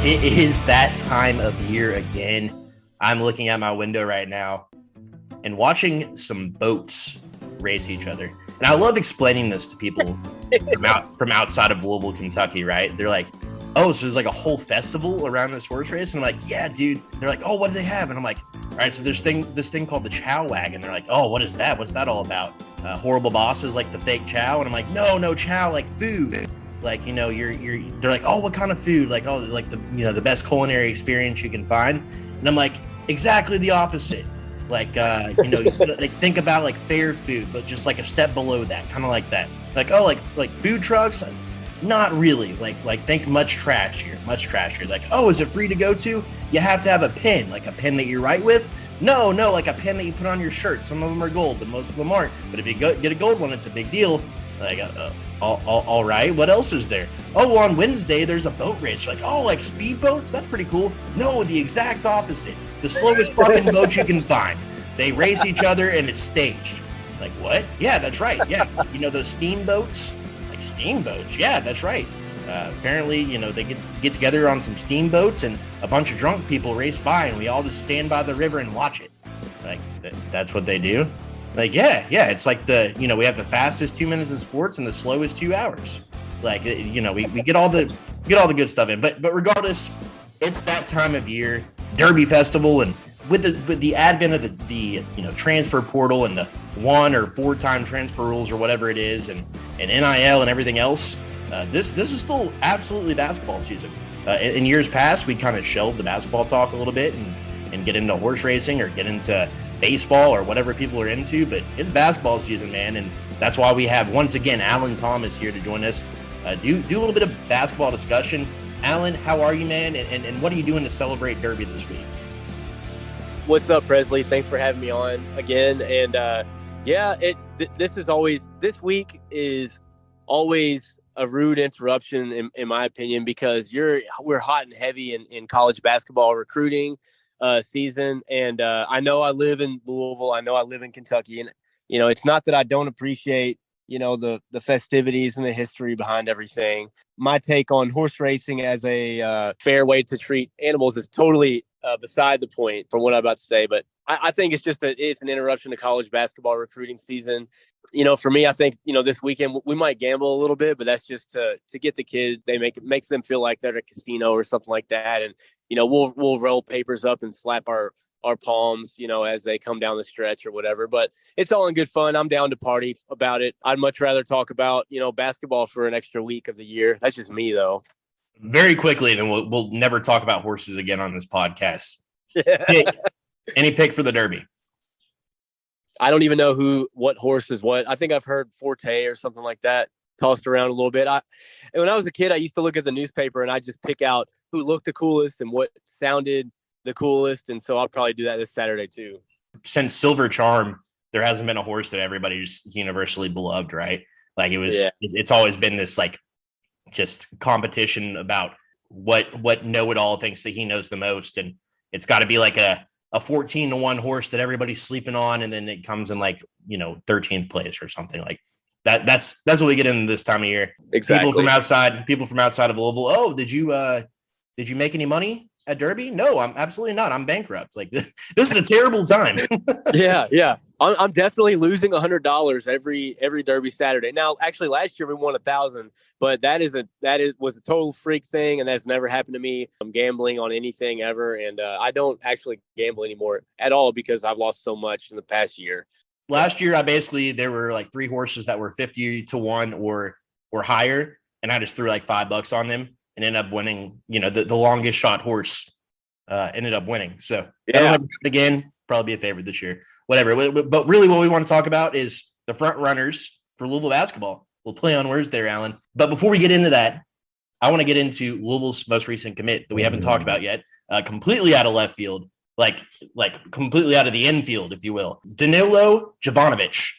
It is that time of year again. I'm looking at my window right now and watching some boats race each other. And I love explaining this to people from outside of Louisville, Kentucky, right? They're like, oh, so there's like a whole festival around this horse race? And I'm like, yeah, dude. They're like, oh, what do they have? And I'm like, all right, so there's this thing called the Chow Wagon. They're like, oh, what is that? What's that all about? Horrible bosses like the fake chow? And I'm like, no, chow, like food. Like, you know, they're like, oh, what kind of food? Like, oh, like the best culinary experience you can find. And I'm like, exactly the opposite. Like, like think about like fair food, but just like a step below that, kind of like that. Like, oh, like food trucks? Not really. Like think much trashier. Like, oh, is it free to go to? You have to have a pen, like a pen that you write with. No, like a pen that you put on your shirt. Some of them are gold, but most of them aren't. But if you get a gold one, it's a big deal. Like, all right. What else is there? Oh, well, on Wednesday, there's a boat race. Like, oh, like speedboats? That's pretty cool. No, the exact opposite. The slowest fucking boat you can find. They race each other, and it's staged. Like, what? Yeah, that's right. Yeah. You know those steamboats? Like, steamboats? Yeah, that's right. Apparently, you know, they get together on some steamboats, and a bunch of drunk people race by, and we all just stand by the river and watch it. Like, that's what they do? Like, yeah, it's like we have the fastest 2 minutes in sports and the slowest 2 hours. Like, we get all the good stuff in. But regardless, it's that time of year, Derby Festival, and with the advent of the transfer portal and the 1 or 4 time transfer rules or whatever it is, and NIL and everything else, this is still absolutely basketball season. In years past, we kind of shelved the basketball talk a little bit and get into horse racing or get into baseball or whatever people are into, but it's basketball season, man, and that's why we have, once again, Alan Thomas here to join us. Do a little bit of basketball discussion. Alan, how are you, man, and what are you doing to celebrate Derby this week? What's up, Presley? Thanks for having me on again, and this week is always a rude interruption in my opinion, because we're hot and heavy in college basketball recruiting season. And I know I live in Louisville. I know I live in Kentucky. And, it's not that I don't appreciate, the festivities and the history behind everything. My take on horse racing as a fair way to treat animals is totally beside the point from what I'm about to say. But I think it's just that it's an interruption to college basketball recruiting season. For me, I think, this weekend we might gamble a little bit, but that's just to get the kids. It makes them feel like they're at a casino or something like that. And, we'll roll papers up and slap our palms, as they come down the stretch or whatever. But it's all in good fun. I'm down to party about it. I'd much rather talk about, basketball for an extra week of the year. That's just me, though. Very quickly, then we'll never talk about horses again on this podcast. Any pick for the Derby? I don't even know what horse is what. I think I've heard Forte or something like that tossed around a little bit. When I was a kid, I used to look at the newspaper and I just pick out who looked the coolest and what sounded the coolest. And so I'll probably do that this Saturday too. Since Silver Charm, there hasn't been a horse that everybody's universally beloved, right? Like it's always been this like just competition about what know-it-all thinks that he knows the most. And it's got to be like a 14-1 horse that everybody's sleeping on, and then it comes in like 13th place or something like that. That's what we get into this time of year. Exactly. People from outside of Louisville. Oh, did you make any money at Derby? No, I'm absolutely not. I'm bankrupt. Like this is a terrible time. Yeah. I'm definitely losing $100 every Derby Saturday. Now, actually, last year we won 1,000, but that was a total freak thing, and that's never happened to me. I'm gambling on anything ever, and I don't actually gamble anymore at all because I've lost so much in the past year. Last year, there were like 3 horses that were 50-1 or higher, and I just threw like $5 on them and ended up winning. The longest shot horse ended up winning. So I don't have to do it again. Probably be a favorite this year. Whatever. But really what we want to talk about is the front runners for Louisville basketball. We'll play on words there, Alan. But before we get into that, I want to get into Louisville's most recent commit that we haven't talked about yet. Completely out of left field, like completely out of the infield, if you will. Danilo Jovanovich.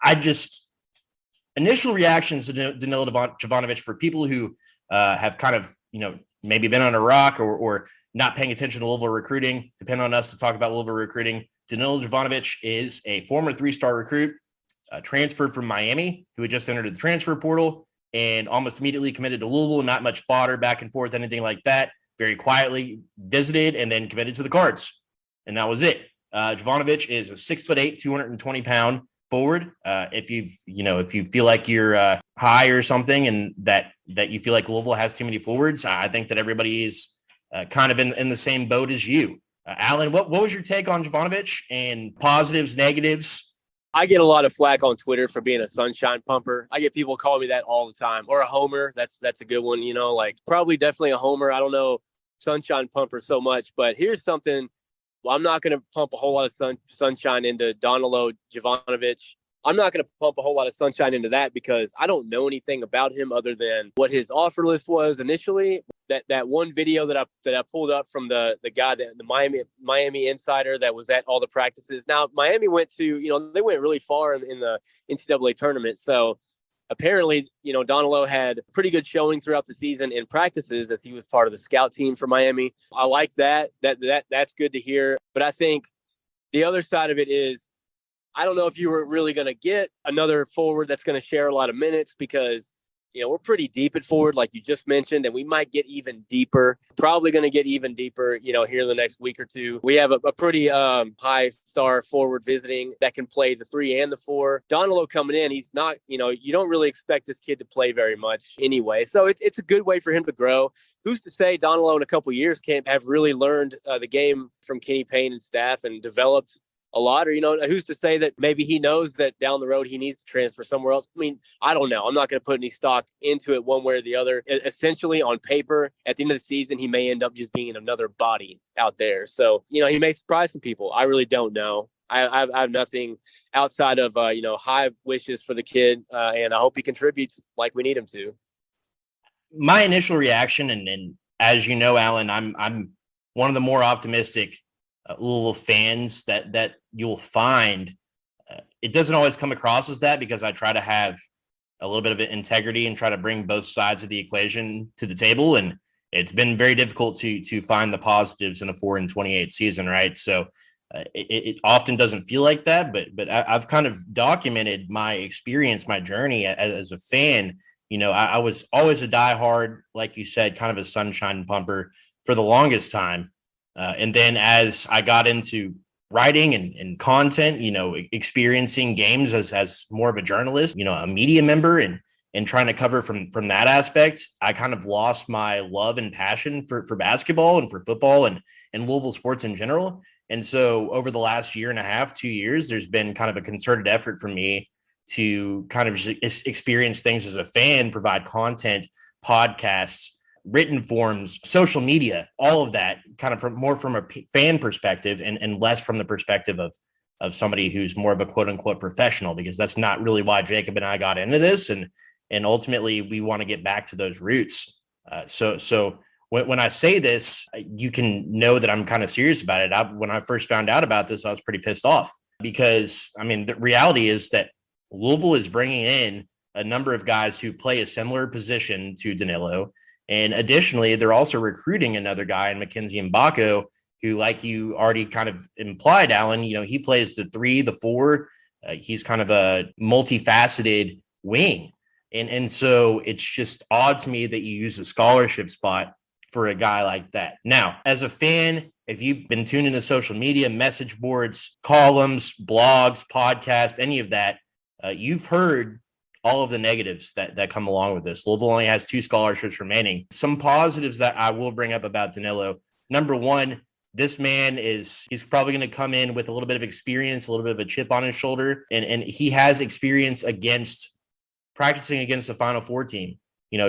I just initial reactions to Danilo Jovanovich for people who have kind of, maybe been on a rock or not paying attention to Louisville recruiting, depend on us to talk about Louisville recruiting. Danilo Jovanovich is a former 3-star recruit, transferred from Miami, who had just entered the transfer portal. and almost immediately committed to Louisville. Not much fodder, back and forth, anything like that. Very quietly visited and then committed to the Cards. And that was it. Jovanovich is a 6'8", 220-pound forward. If you feel like you're high or something and that you feel like Louisville has too many forwards, I think that everybody is kind of in the same boat as you. Alan, what was your take on Jovanovich and positives, negatives? I get a lot of flack on Twitter for being a sunshine pumper. I get people calling me that all the time, or a homer. That's a good one. Probably definitely a homer. I don't know sunshine pumper so much, but here's something. Well, I'm not going to pump a whole lot of sunshine into Danilo Jovanovich. I'm not going to pump a whole lot of sunshine into that because I don't know anything about him other than what his offer list was initially. That one video that I pulled up from the guy, the Miami insider that was at all the practices. Now, Miami went to, they went really far in the NCAA tournament. So apparently, Danilo had a pretty good showing throughout the season in practices as he was part of the scout team for Miami. I like that. That's good to hear. But I think the other side of it is, I don't know if you were really going to get another forward that's going to share a lot of minutes because, we're pretty deep at forward, like you just mentioned, and we might get even deeper, probably going to get even deeper, here in the next week or two. We have a pretty high star forward visiting that can play the 3 and the 4. Danilo coming in, he's not, you don't really expect this kid to play very much anyway. So it's a good way for him to grow. Who's to say Danilo in a couple of years can't have really learned the game from Kenny Payne and staff and developed a lot, or, who's to say that maybe he knows that down the road he needs to transfer somewhere else? I mean, I don't know. I'm not going to put any stock into it one way or the other. Essentially, on paper, at the end of the season, he may end up just being another body out there. So, he may surprise some people. I really don't know. I have nothing outside of, high wishes for the kid, and I hope he contributes like we need him to. My initial reaction, and as you know, Alan, I'm one of the more optimistic Louisville fans that you'll find. It doesn't always come across as that because I try to have a little bit of integrity and try to bring both sides of the equation to the table. And it's been very difficult to find the positives in a 4-28 season, right? So it often doesn't feel like that, but I've kind of documented my experience, my journey as a fan. I was always a diehard, like you said, kind of a sunshine pumper for the longest time. And then as I got into writing and content, experiencing games as more of a journalist, a media member and trying to cover from that aspect, I kind of lost my love and passion for basketball and for football and Louisville sports in general. And so over the last year and a half, 2 years, there's been kind of a concerted effort for me to kind of just experience things as a fan, provide content, podcasts, written forms, social media, all of that kind of from a fan perspective and less from the perspective of somebody who's more of a quote unquote professional, because that's not really why Jacob and I got into this. And ultimately we want to get back to those roots. So when I say this, you can know that I'm kind of serious about it. When I first found out about this, I was pretty pissed off because the reality is that Louisville is bringing in a number of guys who play a similar position to Danilo. And additionally, they're also recruiting another guy in Mackenzie and Mgbako, who, like you already kind of implied, Alan, he plays the 3, the 4. He's kind of a multifaceted wing. And so it's just odd to me that you use a scholarship spot for a guy like that. Now, as a fan, if you've been tuned into social media, message boards, columns, blogs, podcasts, any of that, you've heard all of the negatives that come along with this. Louisville only has 2 scholarships remaining. Some positives that I will bring up about Danilo. Number one, this man he's probably going to come in with a little bit of experience, a little bit of a chip on his shoulder. And he has experience practicing against a Final Four team,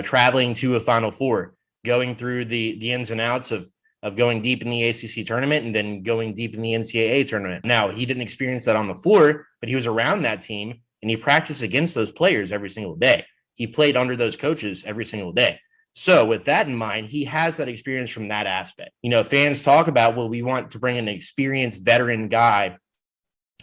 traveling to a Final Four, going through the ins and outs of going deep in the ACC tournament and then going deep in the NCAA tournament. Now, he didn't experience that on the floor, but he was around that team. And he practiced against those players every single day. He played under those coaches every single day. So with that in mind, he has that experience from that aspect. Fans talk about, well, we want to bring an experienced veteran guy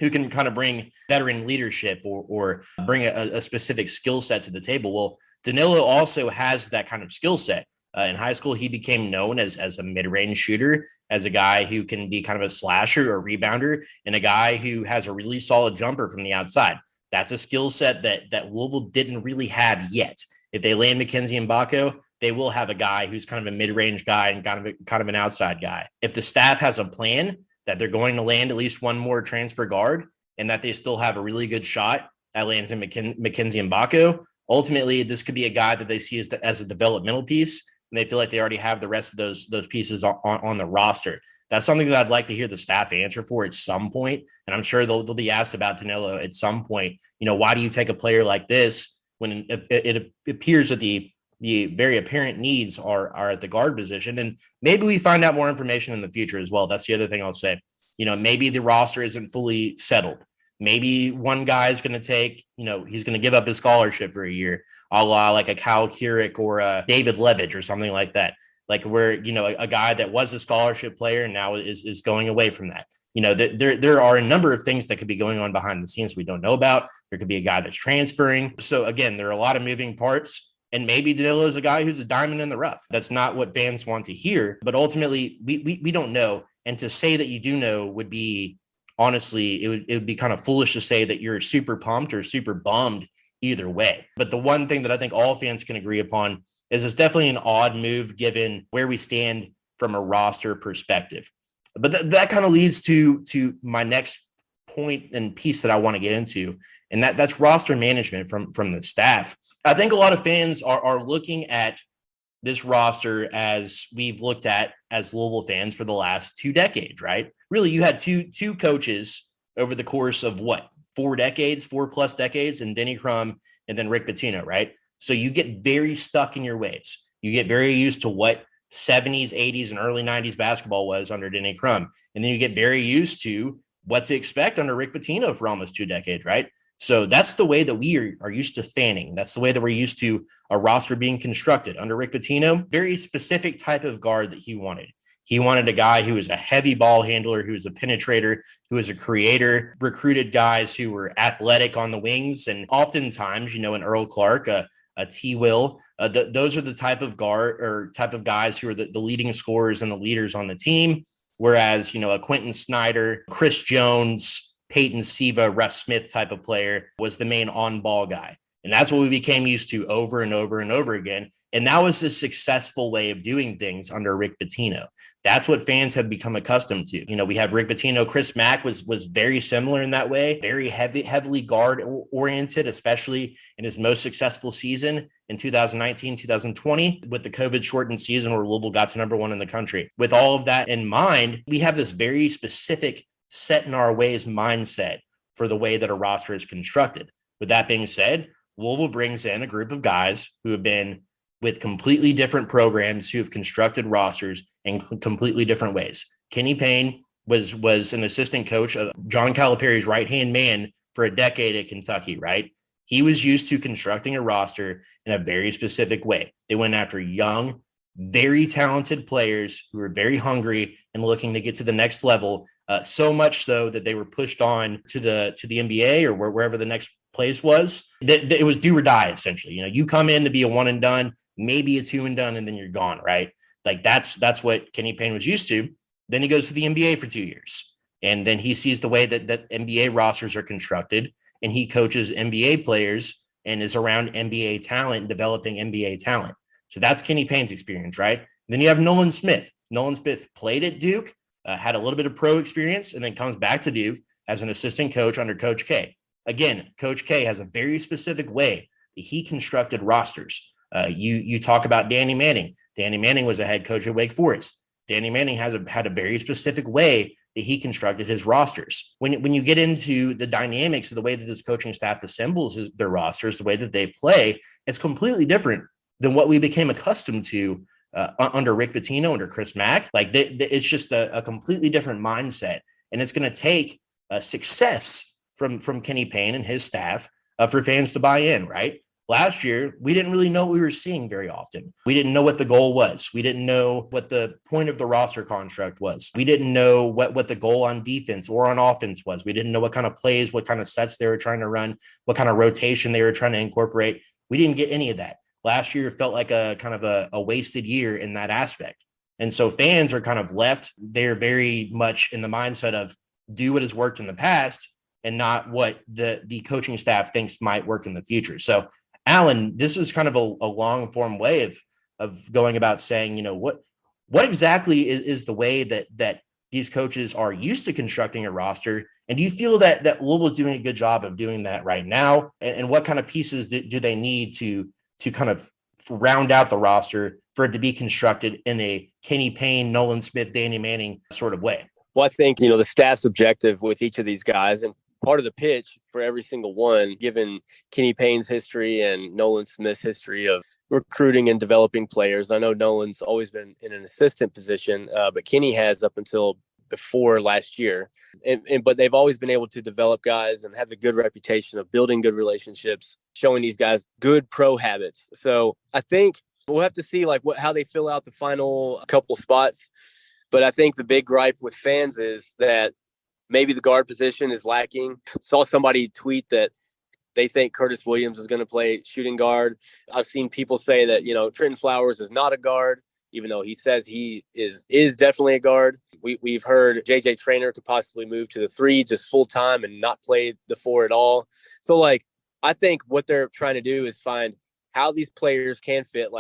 who can kind of bring veteran leadership or bring a specific skill set to the table. Well, Danilo also has that kind of skill set. In high school, he became known as a mid-range shooter, as a guy who can be kind of a slasher or rebounder, and a guy who has a really solid jumper from the outside. That's a skill set that Louisville didn't really have yet. if they land Mackenzie and Mgbako, they will have a guy who's kind of a mid-range guy and kind of an outside guy. If the staff has a plan that they're going to land at least one more transfer guard and that they still have a really good shot at landing Mackenzie and Mgbako, ultimately this could be a guy that they see as a developmental piece, and they feel like they already have the rest of those pieces on the roster. That's something that I'd like to hear the staff answer for at some point, and I'm sure they'll be asked about Danilo at some point. Why do you take a player like this when it appears that the very apparent needs are at the guard position? And maybe we find out more information in the future as well. That's the other thing I'll say. Maybe the roster isn't fully settled. Maybe one guy is going to take, he's going to give up his scholarship for a year, a la like a Kyle Keurig or a David Levitch or something like that. Like where, a guy that was a scholarship player and now is going away from that. There are a number of things that could be going on behind the scenes we don't know about. There could be a guy that's transferring. So again, there are a lot of moving parts. And maybe Danilo is a guy who's a diamond in the rough. That's not what fans want to hear. But ultimately, we don't know. And to say that you do know would be, honestly, it would be kind of foolish to say that you're super pumped or super bummed either way. But the one thing that I think all fans can agree upon is it's definitely an odd move given where we stand from a roster perspective. But that kind of leads to my next point and piece that I want to get into, and that's roster management from the staff. I think a lot of fans are looking at this roster as we've looked at as Louisville fans for the last 2 decades, right? Really, you had two coaches over the course of 4 plus decades, and Denny Crum and then Rick Pitino, right? So you get very stuck in your ways. You get very used to what 70s, 80s, and early 90s basketball was under Denny Crum. And then you get very used to what to expect under Rick Pitino for almost 2 decades, right? So that's the way that we are used to fanning. That's the way that we're used to a roster being constructed. Under Rick Pitino, very specific type of guard that he wanted. He wanted a guy who was a heavy ball handler, who was a penetrator, who was a creator, recruited guys who were athletic on the wings. And oftentimes, an Earl Clark, a T. Will, those are the type of guard or type of guys who are the leading scorers and the leaders on the team. Whereas, a Quentin Snyder, Chris Jones, Peyton Siva, Russ Smith type of player was the main on-ball guy. And that's what we became used to over and over and over again. And that was a successful way of doing things under Rick Pitino. That's what fans have become accustomed to. We have Rick Pitino. Chris Mack was very similar in that way, very heavily guard oriented, especially in his most successful season in 2019, 2020, with the COVID shortened season where Louisville got to number 1 in the country. With all of that in mind, we have this very specific set in our ways mindset for the way that a roster is constructed. With that being said, Louisville brings in a group of guys who have been with completely different programs, who have constructed rosters in completely different ways. Kenny Payne was an assistant coach of John Calipari's right-hand man for a decade at Kentucky, right? He was used to constructing a roster in a very specific way. They went after young, very talented players who were very hungry and looking to get to the next level, so much so that they were pushed on to the NBA or wherever the next place was. It was do or die, essentially. You come in to be a one and done, maybe a 2 and done, and then you're gone, right? Like that's what Kenny Payne was used to. Then he goes to the NBA for 2 years, and then he sees the way that NBA rosters are constructed, and he coaches NBA players and is around NBA talent, developing NBA talent. So that's Kenny Payne's experience, right? Then you have Nolan Smith. Nolan Smith played at Duke, had a little bit of pro experience, and then comes back to Duke as an assistant coach under Coach K. Again, Coach K has a very specific way that he constructed rosters. You talk about Danny Manning. Danny Manning was a head coach at Wake Forest. Danny Manning had a very specific way that he constructed his rosters. When you get into the dynamics of the way that this coaching staff assembles their rosters, the way that they play, it's completely different than what we became accustomed to under Rick Pitino, under Chris Mack. Like it's just a completely different mindset, and it's going to take success from Kenny Payne and his staff for fans to buy in, right? Last year, we didn't really know what we were seeing very often. We didn't know what the goal was. We didn't know what the point of the roster construct was. We didn't know what the goal on defense or on offense was. We didn't know what kind of plays, what kind of sets they were trying to run, what kind of rotation they were trying to incorporate. We didn't get any of that. Last year felt like a kind of a wasted year in that aspect. And so fans are kind of left. They're very much in the mindset of do what has worked in the past and not what the coaching staff thinks might work in the future. So Alan, this is kind of a long form way of going about saying, what exactly is the way that these coaches are used to constructing a roster? And do you feel that Louisville is doing a good job of doing that right now? And what kind of pieces do they need to kind of round out the roster for it to be constructed in a Kenny Payne, Nolan Smith, Danny Manning sort of way? Well, I think, the staff's objective with each of these guys, and part of the pitch for every single one, given Kenny Payne's history and Nolan Smith's history of recruiting and developing players. I know Nolan's always been in an assistant position, but Kenny has up until before last year. But they've always been able to develop guys and have a good reputation of building good relationships, showing these guys good pro habits. So I think we'll have to see how they fill out the final couple spots. But I think the big gripe with fans is that maybe the guard position is lacking. Saw somebody tweet that they think Curtis Williams is going to play shooting guard. I've seen people say that, Trenton Flowers is not a guard, even though he says he is definitely a guard. We've heard JJ Traynor could possibly move to the 3 just full time and not play the 4 at all. So I think what they're trying to do is find how these players can fit.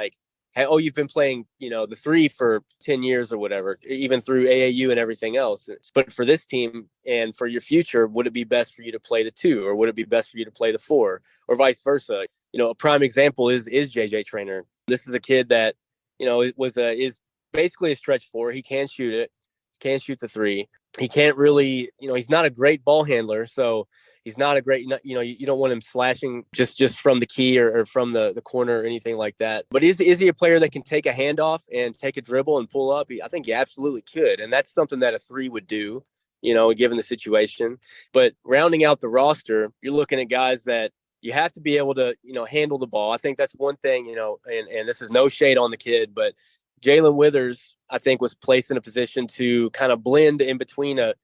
You've been playing, the 3 for 10 years or whatever, even through AAU and everything else. But for this team and for your future, would it be best for you to play the 2, or would it be best for you to play the 4, or vice versa? A prime example is JJ Traynor. This is a kid that, is basically a stretch 4. He can shoot it, can shoot the 3. He can't really, he's not a great ball handler. So he's not a great, you don't want him slashing just from the key or from the corner or anything like that. But is he a player that can take a handoff and take a dribble and pull up? I think he absolutely could. And that's something that a 3 would do, given the situation. But rounding out the roster, you're looking at guys that you have to be able to, handle the ball. I think that's one thing, and this is no shade on the kid, but Jalen Withers, I think, was placed in a position to kind of blend in between a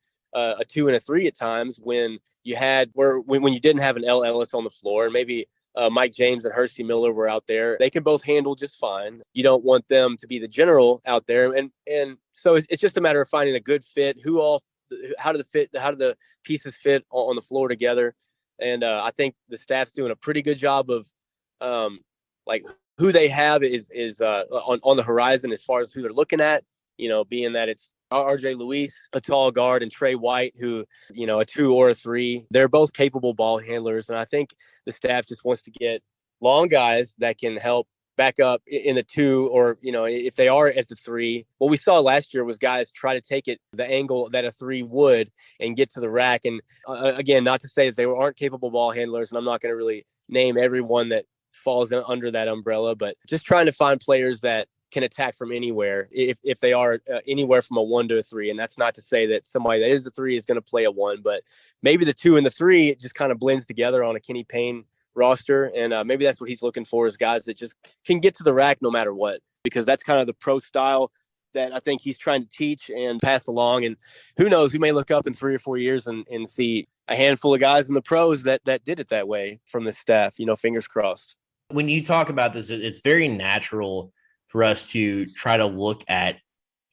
2 and a 3 at times when you didn't have an L. Ellis on the floor, and maybe Mike James and Hersey Miller were out there. They could both handle just fine. You don't want them to be the general out there, and so it's just a matter of finding a good fit. How do the pieces fit on the floor together? And I think the staff's doing a pretty good job of who they have is on the horizon as far as who they're looking at. Being that it's RJ Luis, a tall guard, and Trey White, who, a 2 or a 3. They're both capable ball handlers. And I think the staff just wants to get long guys that can help back up in the 2, or, if they are at the 3. What we saw last year was guys try to take it the angle that a 3 would and get to the rack. And again, not to say that they aren't capable ball handlers, and I'm not going to really name everyone that falls under that umbrella, but just trying to find players that can attack from anywhere if they are anywhere from a 1 to a 3. And that's not to say that somebody that is the 3 is going to play a 1, but maybe the 2 and the 3, it just kind of blends together on a Kenny Payne roster. And maybe that's what he's looking for, is guys that just can get to the rack no matter what, because that's kind of the pro style that I think he's trying to teach and pass along. And who knows, we may look up in 3 or 4 years and see a handful of guys in the pros that did it that way from the staff, fingers crossed. When you talk about this, it's very natural for us to try to look at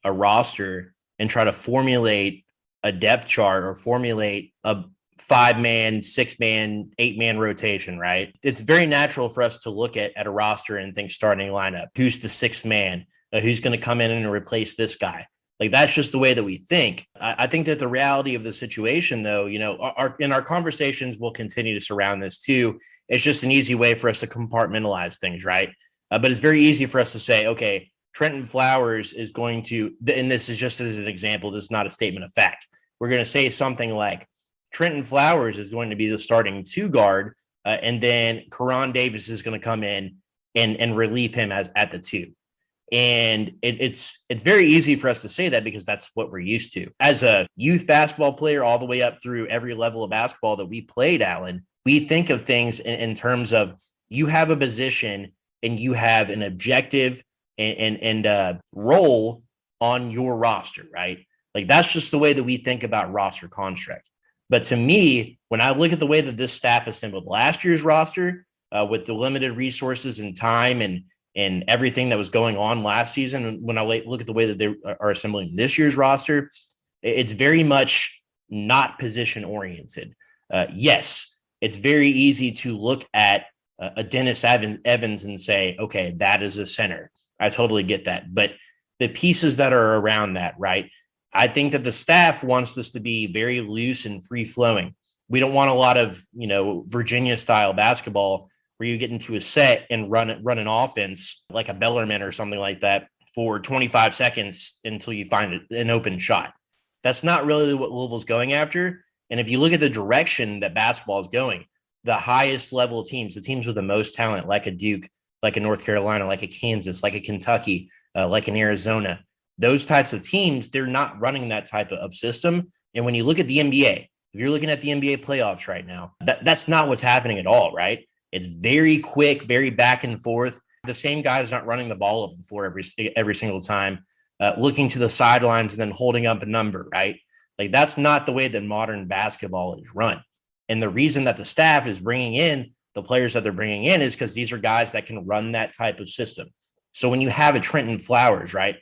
a roster and try to formulate a depth chart or formulate a 5-man, 6-man, 8-man rotation, right? It's very natural for us to look at a roster and think starting lineup. Who's the 6th man? Who's going to come in and replace this guy? That's just the way that we think. I think that the reality of the situation, though, in our conversations, we'll continue to surround this too. It's just an easy way for us to compartmentalize things, right? But it's very easy for us to say, okay, Trenton Flowers is going to, and this is just as an example, this is not a statement of fact. We're going to say something like Trenton Flowers is going to be the starting 2 guard, and then Karan Davis is going to come in and relieve him at the 2. And it's very easy for us to say that because that's what we're used to. As a youth basketball player, all the way up through every level of basketball that we played, Alan, we think of things in terms of you have a position and you have an objective and role on your roster, right? That's just the way that we think about roster construct. But to me, when I look at the way that this staff assembled last year's roster with the limited resources and time and everything that was going on last season, when I look at the way that they are assembling this year's roster, it's very much not position oriented. Yes, it's very easy to look at a Dennis Evans and say, okay, that is a center. I totally get that. But the pieces that are around that, right? I think that the staff wants this to be very loose and free flowing. We don't want a lot of, Virginia style basketball where you get into a set and run an offense like a Bellarmine or something like that for 25 seconds until you find an open shot. That's not really what Louisville's going after. And if you look at the direction that basketball is going, the highest level teams, the teams with the most talent, like a Duke, like a North Carolina, like a Kansas, like a Kentucky, like an Arizona, those types of teams, they're not running that type of system. And when you look at the NBA, if you're looking at the NBA playoffs right now, that's not what's happening at all, right? It's very quick, very back and forth. The same guy's not running the ball up the floor every single time, looking to the sidelines and then holding up a number, right? Like that's not the way that modern basketball is run. And the reason that the staff is bringing in the players that they're bringing in is because these are guys that can run that type of system. So when you have a Trenton Flowers, right,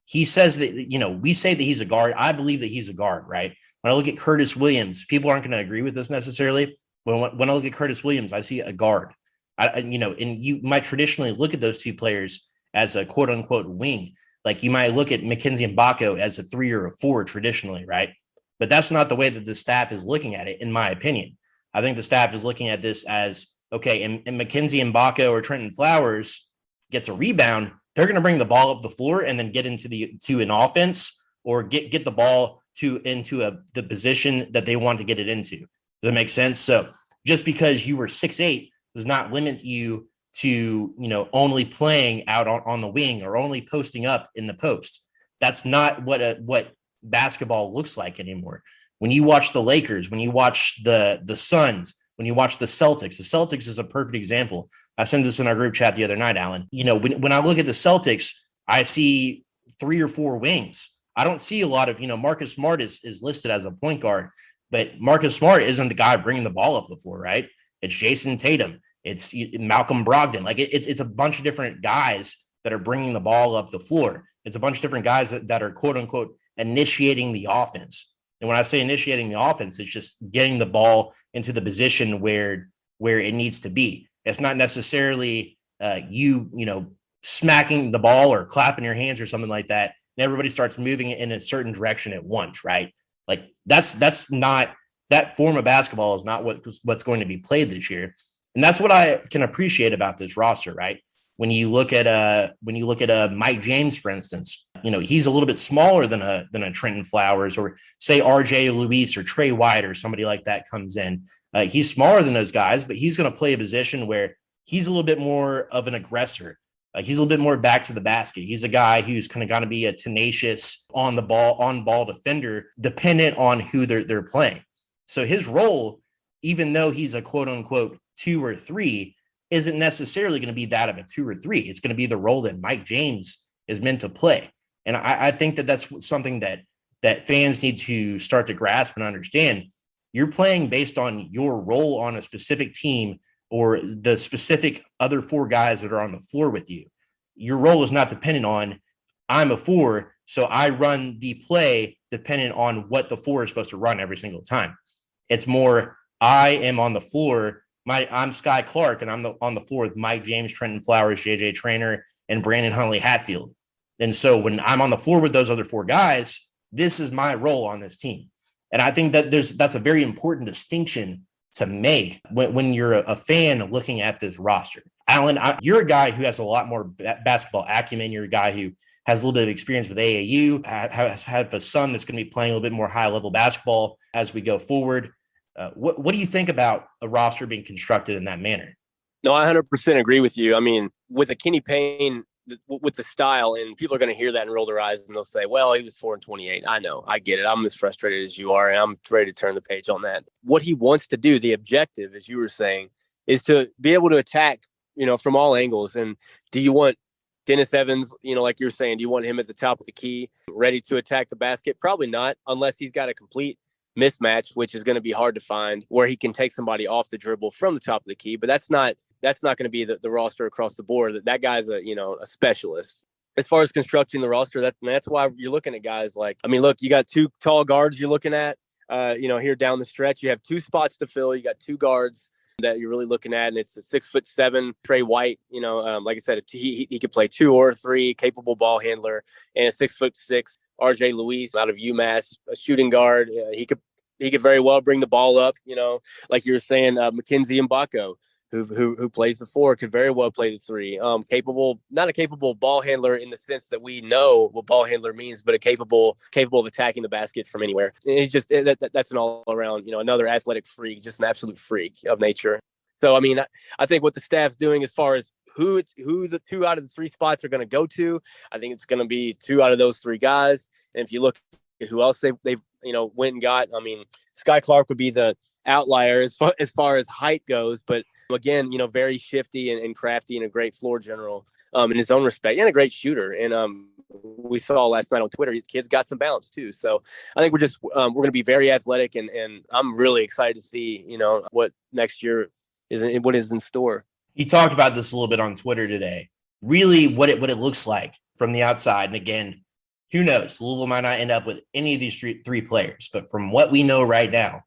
he says that, we say that he's a guard. I believe that he's a guard, right? When I look at Curtis Williams, people aren't going to agree with this necessarily. When I look at Curtis Williams, I see a guard. And you might traditionally look at those two players as a quote unquote wing. Like you might look at Mackenzie and Mgbako as a 3 or a 4 traditionally, right? But that's not the way that the staff is looking at it, in my opinion. I think the staff is looking at this as, okay, and Mackenzie and Mgbako or Trenton Flowers gets a rebound, they're going to bring the ball up the floor and then get to an offense or get the ball into the position that they want to get it into. Does that make sense? So just because you were 6'8" does not limit you to, only playing out on the wing or only posting up in the post. That's not what basketball looks like anymore. When you watch the Lakers, when you watch the Suns, when you watch the Celtics is a perfect example. I sent this in our group chat the other night, Alan. When I look at the Celtics, I see 3 or 4 wings. I don't see a lot of, Marcus Smart is listed as a point guard, but Marcus Smart isn't the guy bringing the ball up the floor, right? It's Jason Tatum. It's Malcolm Brogdon. Like it's a bunch of different guys that are bringing the ball up the floor. It's a bunch of different guys that are quote unquote initiating the offense. And when I say initiating the offense, it's just getting the ball into the position where it needs to be. It's not necessarily smacking the ball or clapping your hands or something like that. And everybody starts moving in a certain direction at once, right? Like that's not, that form of basketball is not what's going to be played this year. And that's what I can appreciate about this roster, right? When you look at Mike James, for instance, he's a little bit smaller than a Trenton Flowers, or say RJ Luis or Trey White or somebody like that comes in. He's smaller than those guys, but he's going to play a position where he's a little bit more of an aggressor. He's a little bit more back to the basket. He's a guy who's kind of going to be a tenacious on ball defender, dependent on who they're playing. So his role, even though he's a quote unquote 2 or 3, isn't necessarily going to be that of a 2 or 3. It's going to be the role that Mike James is meant to play. And I think that that's something that fans need to start to grasp and understand. You're playing based on your role on a specific team or the specific other 4 guys that are on the floor with you. Your role is not dependent on, I'm a 4, so I run the play dependent on what the 4 is supposed to run every single time. It's more, I am on the floor. I'm Sky Clark, and I'm on the floor with Mike James, Trenton Flowers, JJ Traynor, and Brandon Huntley Hatfield. And so when I'm on the floor with those other 4 guys, this is my role on this team. And I think that that's a very important distinction to make when you're a fan looking at this roster. Alan, you're a guy who has a lot more basketball acumen. You're a guy who has a little bit of experience with AAU, has had a son that's going to be playing a little bit more high-level basketball as we go forward. What do you think about a roster being constructed in that manner? No, I 100% agree with you. I mean, with a Kenny Payne, with the style, and people are going to hear that and roll their eyes and they'll say, well, he was 4-28. I know, I get it. I'm as frustrated as you are, and I'm ready to turn the page on that. What he wants to do, the objective, as you were saying, is to be able to attack, from all angles. And do you want Dennis Evans, like you're saying, do you want him at the top of the key, ready to attack the basket? Probably not, unless he's got a complete mismatch, which is going to be hard to find, where he can take somebody off the dribble from the top of the key. But that's not going to be the roster across the board. That guy's a specialist. As far as constructing the roster, that's why you're looking at guys like, look, you got 2 tall guards you're looking at, here down the stretch. You have 2 spots to fill. You got 2 guards. that you're really looking at, and it's a 6'7" Trey White. Like I said, he could play 2 or 3, capable ball handler, and a 6'6" RJ Luis out of UMass, a shooting guard. He could very well bring the ball up. Like you were saying, Mackenzie Mgbako, who plays the 4, could very well play the 3. Not a capable ball handler in the sense that we know what ball handler means, but a capable of attacking the basket from anywhere. And he's just that's an all around, another athletic freak, just an absolute freak of nature. So I mean, I think what the staff's doing as far as who the 2 out of the 3 spots are going to go to, I think it's going to be 2 out of those 3 guys. And if you look at who else they've went and got, I mean, Sky Clark would be the outlier as far as height goes, but again, very shifty and crafty and a great floor general in his own respect, and a great shooter. And we saw last night on Twitter, his kid's got some balance too. So I think we're going to be very athletic, and I'm really excited to see, what next year what is in store. He talked about this a little bit on Twitter today. Really what it looks like from the outside. And again, who knows? Louisville might not end up with any of these 3 players, but from what we know right now,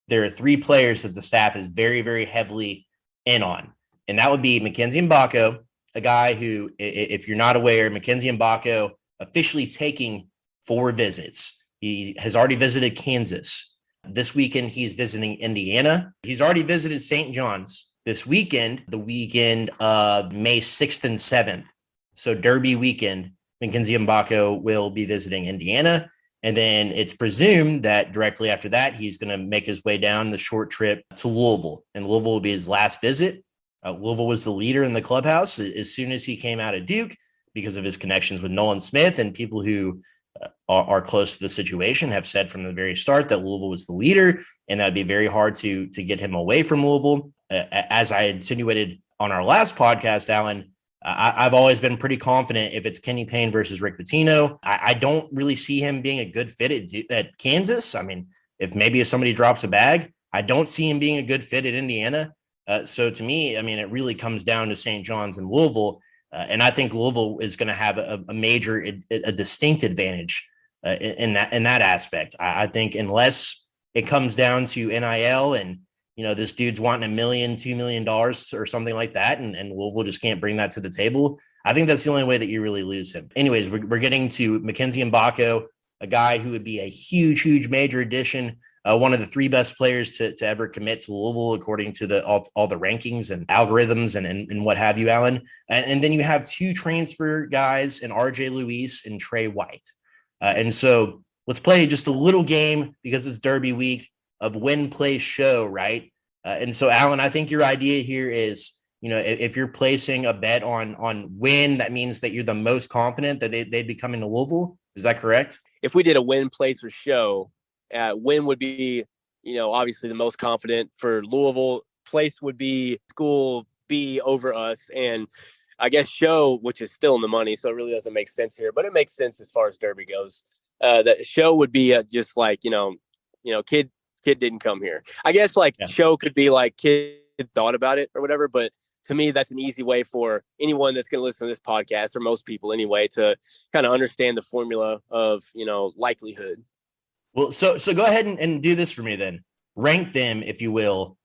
there are 3 players that the staff is very, very heavily in on. And that would be Mackenzie Mgbako, a guy who, if you're not aware, Mackenzie Mgbako officially taking 4 visits. He has already visited Kansas. This weekend, he's visiting Indiana. He's already visited St. John's. This weekend, the weekend of May 6th and 7th. So Derby weekend, Mackenzie Mgbako will be visiting Indiana. And then it's presumed that directly after that, he's going to make his way down the short trip to Louisville. And Louisville will be his last visit. Louisville was the leader in the clubhouse as soon as he came out of Duke because of his connections with Nolan Smith, and people who are close to the situation have said from the very start that Louisville was the leader, and that would be very hard to get him away from Louisville. As I insinuated on our last podcast, Alan, I've always been pretty confident if it's Kenny Payne versus Rick Pitino. I don't really see him being a good fit at Kansas. I mean, if somebody drops a bag, I don't see him being a good fit at Indiana. So to me, I mean, it really comes down to St. John's and Louisville. And I think Louisville is going to have a distinct advantage in that aspect. I think unless it comes down to NIL and, this dude's wanting $1 million, $2 million or something like that, and Louisville just can't bring that to the table, I think that's the only way that you really lose him. Anyways, we're getting to Mackenzie Mgbako, a guy who would be a huge, huge major addition, one of the 3 best players to ever commit to Louisville, according to all the rankings and algorithms and what have you, Alan. And then you have 2 transfer guys in RJ Luis and Trey White. And so let's play just a little game because it's Derby week of win, play, show, right? And so, Alan, I think your idea here is, if you're placing a bet on win, that means that you're the most confident that they'd be coming to Louisville. Is that correct? If we did a win, place, or show, win would be, obviously the most confident for Louisville. Place would be School B over us. And I guess show, which is still in the money, so it really doesn't make sense here, but it makes sense as far as Derby goes. That show would be just like, kid didn't come here. I guess show could be like kid thought about it or whatever, but to me, that's an easy way for anyone that's going to listen to this podcast, or most people anyway, to kind of understand the formula of, likelihood. Well, so go ahead and do this for me then. Rank them, if you will,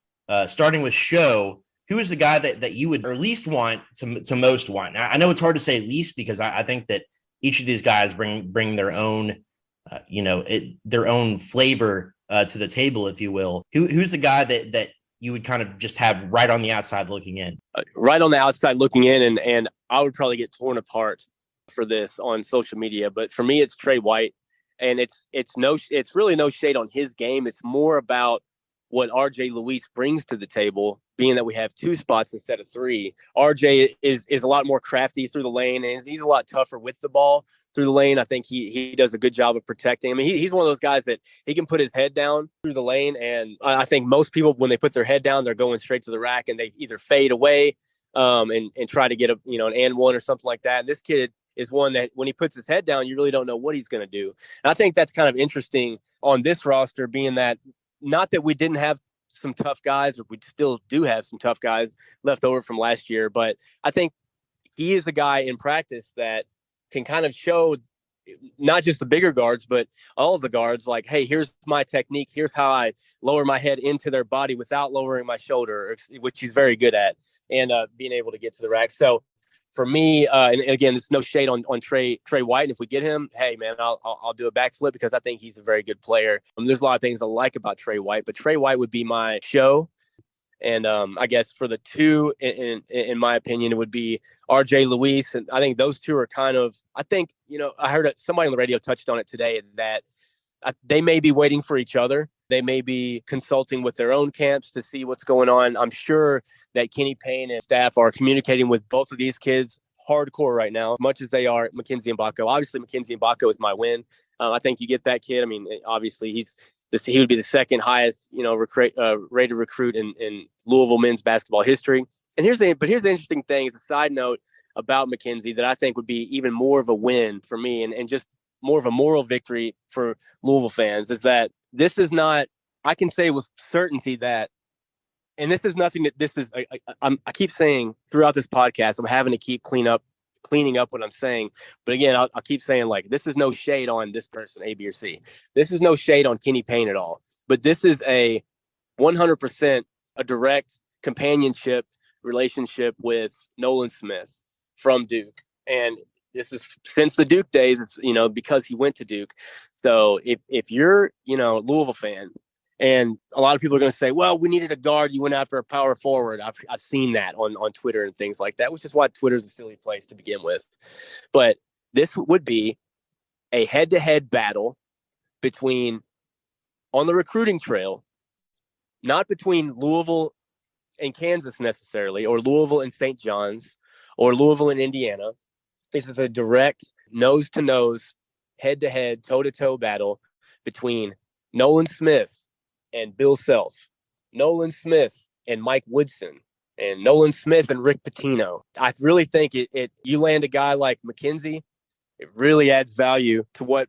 starting with show. Who is the guy that you would least want to most want? Now, I know it's hard to say least because I think that each of these guys bring their own, their own flavor to the table, if you will. Who's the guy that you would kind of just have right on the outside looking in? Right on the outside looking in, and I would probably get torn apart for this on social media, but for me, it's Trey White, and it's really no shade on his game. It's more about what RJ Luis brings to the table, being that we have 2 spots instead of 3. RJ is a lot more crafty through the lane, and he's a lot tougher with the ball through the lane. I think he does a good job of protecting. I mean, he's one of those guys that he can put his head down through the lane, and I think most people, when they put their head down, they're going straight to the rack, and they either fade away and try to get an and one or something like that. And this kid is one that when he puts his head down, you really don't know what he's going to do. And I think that's kind of interesting on this roster, being that not that we didn't have some tough guys, or we still do have some tough guys left over from last year, but I think he is the guy in practice that can kind of show not just the bigger guards, but all of the guards, like, hey, here's my technique. Here's how I lower my head into their body without lowering my shoulder, which he's very good at, and being able to get to the rack. So for me, and again, there's no shade on Trey White. And if we get him, hey man, I'll do a backflip because I think he's a very good player. There's a lot of things I like about Trey White, but Trey White would be my show. And I guess for the two, in my opinion, it would be RJ Luis. And I think those two are kind of, I think, I heard somebody on the radio touched on it today that they may be waiting for each other. They may be consulting with their own camps to see what's going on. I'm sure that Kenny Payne and staff are communicating with both of these kids hardcore right now, as much as they are Mackenzie and Mgbako. Obviously, Mackenzie and Mgbako is my win. I think you get that kid. I mean, obviously, he would be the second highest, rated recruit in Louisville men's basketball history. And here's the interesting thing, as a side note about Mackenzie, that I think would be even more of a win for me and just more of a moral victory for Louisville fans, is that this is not, I can say with certainty that, and this is nothing that this is, I keep saying throughout this podcast, I'm having to keep cleaning up what I'm saying. But again, I'll keep saying, like, this is no shade on this person, A, B, or C. This is no shade on Kenny Payne at all. But this is a 100% a direct companionship relationship with Nolan Smith from Duke. And this is since the Duke days, it's, because he went to Duke. So if you're, Louisville fan, and a lot of people are going to say, well, we needed a guard, you went after a power forward. I've seen that on Twitter and things like that, which is why Twitter is a silly place to begin with. But this would be a head-to-head battle between, on the recruiting trail, not between Louisville and Kansas necessarily, or Louisville and St. John's, or Louisville and Indiana. This is a direct nose-to-nose, head-to-head, toe-to-toe battle between Nolan Smith and Bill Self, Nolan Smith and Mike Woodson, and Nolan Smith and Rick Pitino. I really think you land a guy like Mackenzie, it really adds value to what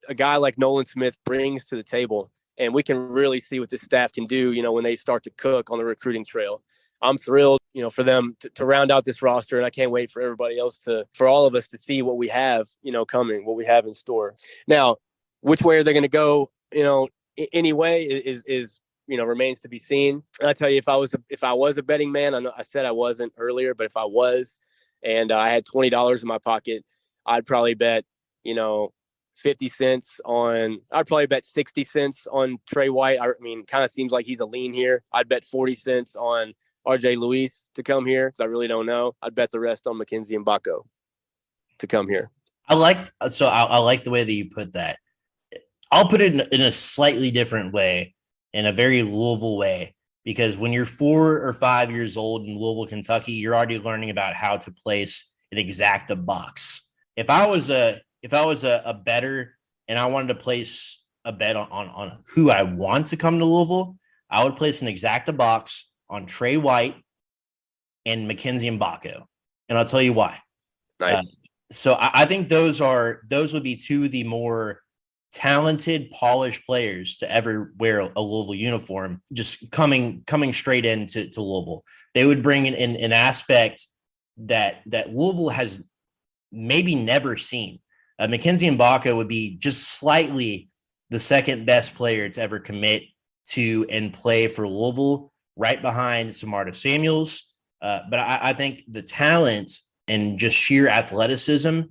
a guy like Nolan Smith brings to the table. And we can really see what this staff can do, when they start to cook on the recruiting trail. I'm thrilled, for them to round out this roster. And I can't wait for everybody else for all of us to see what we have, coming, what we have in store. Now, which way are they going to go, anyway, is remains to be seen. And I tell you, if I was a betting man, I said I wasn't earlier, but if I was, and I had $20 in my pocket, I'd probably bet 50 cents on. I'd probably bet 60 cents on Trey White. I mean, kind of seems like he's a lean here. I'd bet 40 cents on RJ Luis to come here because I really don't know. I'd bet the rest on Mackenzie and Mgbako to come here. I like the way that you put that. I'll put it in a slightly different way, in a very Louisville way, because when you're 4 or 5 years old in Louisville, Kentucky, you're already learning about how to place an exacta box. If I was a bettor and I wanted to place a bet on who I want to come to Louisville, I would place an exacta box on Trey White and Mackenzie and Mgbako. And I'll tell you why. Nice. So I think those would be two of the more talented, polished players to ever wear a Louisville uniform, just coming straight into Louisville. They would bring in an aspect that Louisville has maybe never seen. Mackenzie and Mgbako would be just slightly the second best player to ever commit to and play for Louisville, right behind Samardo Samuels. But I think the talent and just sheer athleticism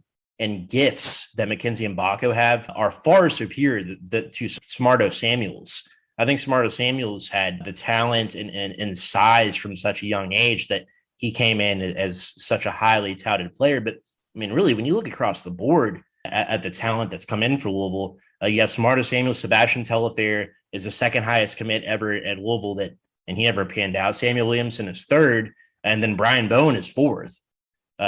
and gifts that Mackenzie and Mgbako have are far superior to Samardo Samuels. I think Samardo Samuels had the talent and size from such a young age that he came in as such a highly touted player. But I mean, really, when you look across the board at the talent that's come in for Louisville, you have Samardo Samuels. Sebastian Telefair is the second highest commit ever at Louisville and he never panned out. Samuel Williamson is third, and then Brian Bowen is fourth.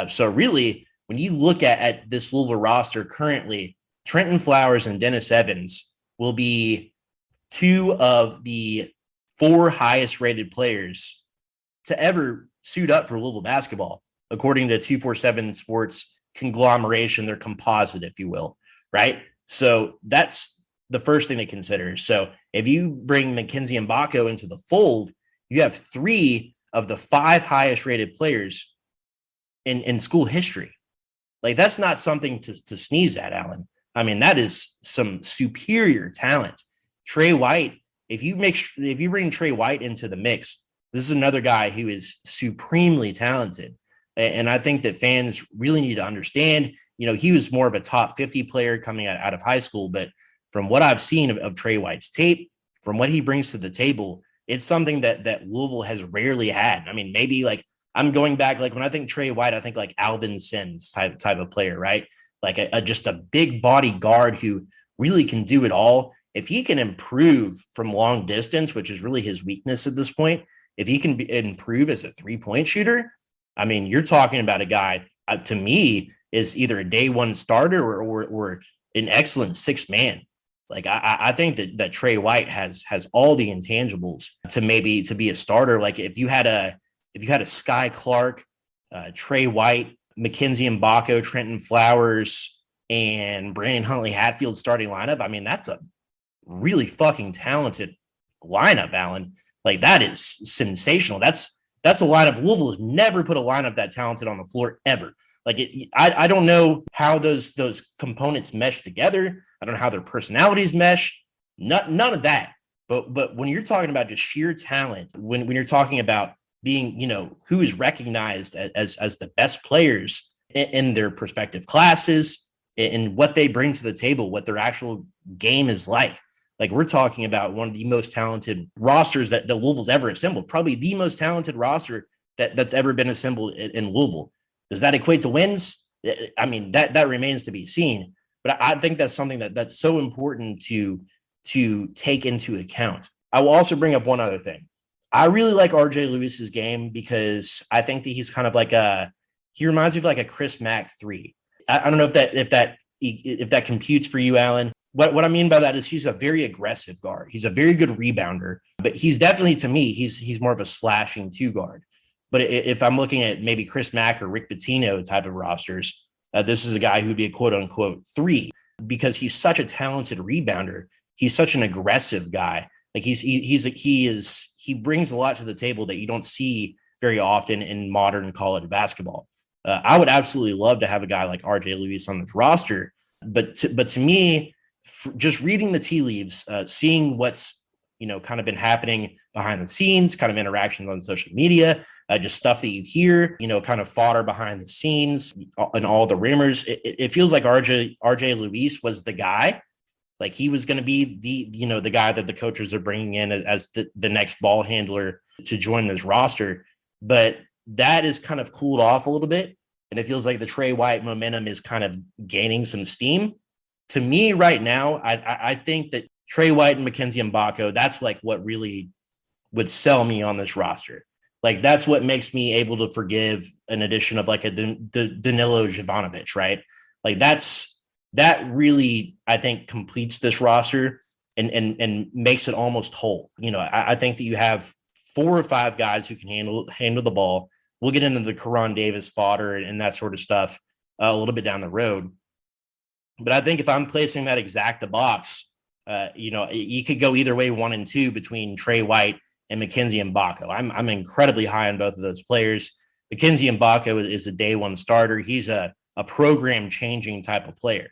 So really, when you look at this Louisville roster currently, Trenton Flowers and Dennis Evans will be two of the 4 highest rated players to ever suit up for Louisville basketball, according to 247 Sports conglomeration, their composite, if you will, right? So that's the first thing to consider. So if you bring Mackenzie and Mgbako into the fold, you have 3 of the 5 highest rated players in school history. Like, that's not something to sneeze at, Alan. I mean, that is some superior talent. Trey White if you bring Trey White into the mix, this is another guy who is supremely talented. And I think that fans really need to understand, he was more of a top 50 player coming out of high school. But from what I've seen of Trey White's tape, from what he brings to the table, it's something that Louisville has rarely had. I mean, maybe like I'm going back, like when I think Trey White, I think like Alvin Sims type of player, right? Like just a big body guard who really can do it all. If he can improve from long distance, which is really his weakness at this point, if he can improve as a 3-point shooter, I mean, you're talking about a guy, to me, is either a day one starter or an excellent sixth man. Like I think that Trey White has all the intangibles to be a starter. Like if you had a Sky Clark, Trey White, Mackenzie Mgbako, Trenton Flowers, and Brandon Huntley Hatfield starting lineup, I mean, that's a really fucking talented lineup, Alan. Like that is sensational. That's a lineup. Louisville has never put a lineup that talented on the floor ever. Like I don't know how those components mesh together. I don't know how their personalities mesh. None of that. But when you're talking about just sheer talent, when you're talking about being, who is recognized as the best players in their respective classes and what they bring to the table, what their actual game is like. Like we're talking about one of the most talented rosters that Louisville's ever assembled, probably the most talented roster that's ever been assembled in Louisville. Does that equate to wins? I mean, that remains to be seen. But I think that's something that's so important to take into account. I will also bring up one other thing. I really like RJ Lewis's game because I think that he's kind of like he reminds me of like a Chris Mack 3. I don't know if that computes for you, Alan. What I mean by that is he's a very aggressive guard. He's a very good rebounder, but he's definitely, to me, he's more of a slashing 2 guard. But if I'm looking at maybe Chris Mack or Rick Pitino type of rosters, this is a guy who'd be a quote unquote 3 because he's such a talented rebounder. He's such an aggressive guy. Like he brings a lot to the table that you don't see very often in modern college basketball. I would absolutely love to have a guy like RJ Lewis on this roster, but to me, just reading the tea leaves, seeing what's kind of been happening behind the scenes, kind of interactions on social media, just stuff that you hear, kind of fodder behind the scenes and all the rumors. It feels like RJ Lewis was the guy. Like he was going to be the guy that the coaches are bringing in as the next ball handler to join this roster. But that is kind of cooled off a little bit. And it feels like the Trey White momentum is kind of gaining some steam. To me right now, I think that Trey White and Mackenzie Mgbako, that's like what really would sell me on this roster. Like that's what makes me able to forgive an addition of like a Danilo Jovanovich, right? Like that really, I think, completes this roster and makes it almost whole. I think that you have 4 or 5 guys who can handle the ball. We'll get into the Karan Davis fodder and that sort of stuff a little bit down the road. But I think if I'm placing that exact box, you could go either way, 1 and 2 between Trey White and Mackenzie Mgbako. I'm incredibly high on both of those players. Mackenzie Mgbako is a day one starter. He's a program changing type of player.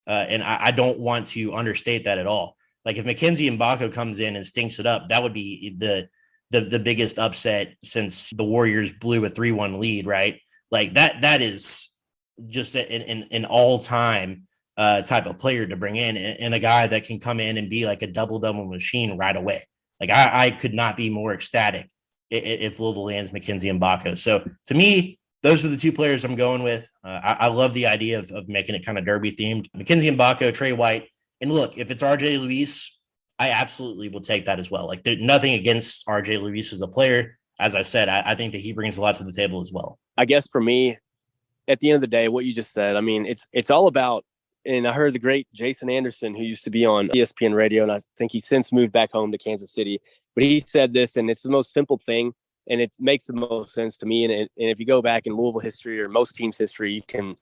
And I don't want to understate that at all. Like if Mackenzie Mgbako comes in and stinks it up, that would be the biggest upset since the Warriors blew a 3-1 lead, right? Like that is just an all-time type of player to bring in and a guy that can come in and be like a double-double machine right away. Like I could not be more ecstatic if Louisville lands Mackenzie Mgbako. So to me, those are the 2 players I'm going with. I love the idea of making it kind of derby themed. Mackenzie Mgbako, Trey White. And look, if it's RJ Luis, I absolutely will take that as well. Like there's nothing against RJ Luis as a player. As I said, I think that he brings a lot to the table as well. I guess for me, at the end of the day, what you just said, I mean, it's all about, and I heard the great Jason Anderson, who used to be on ESPN radio, and I think he's since moved back home to Kansas City. But he said this, and it's the most simple thing, and it makes the most sense to me. And if you go back in Louisville history or most teams' history, you can,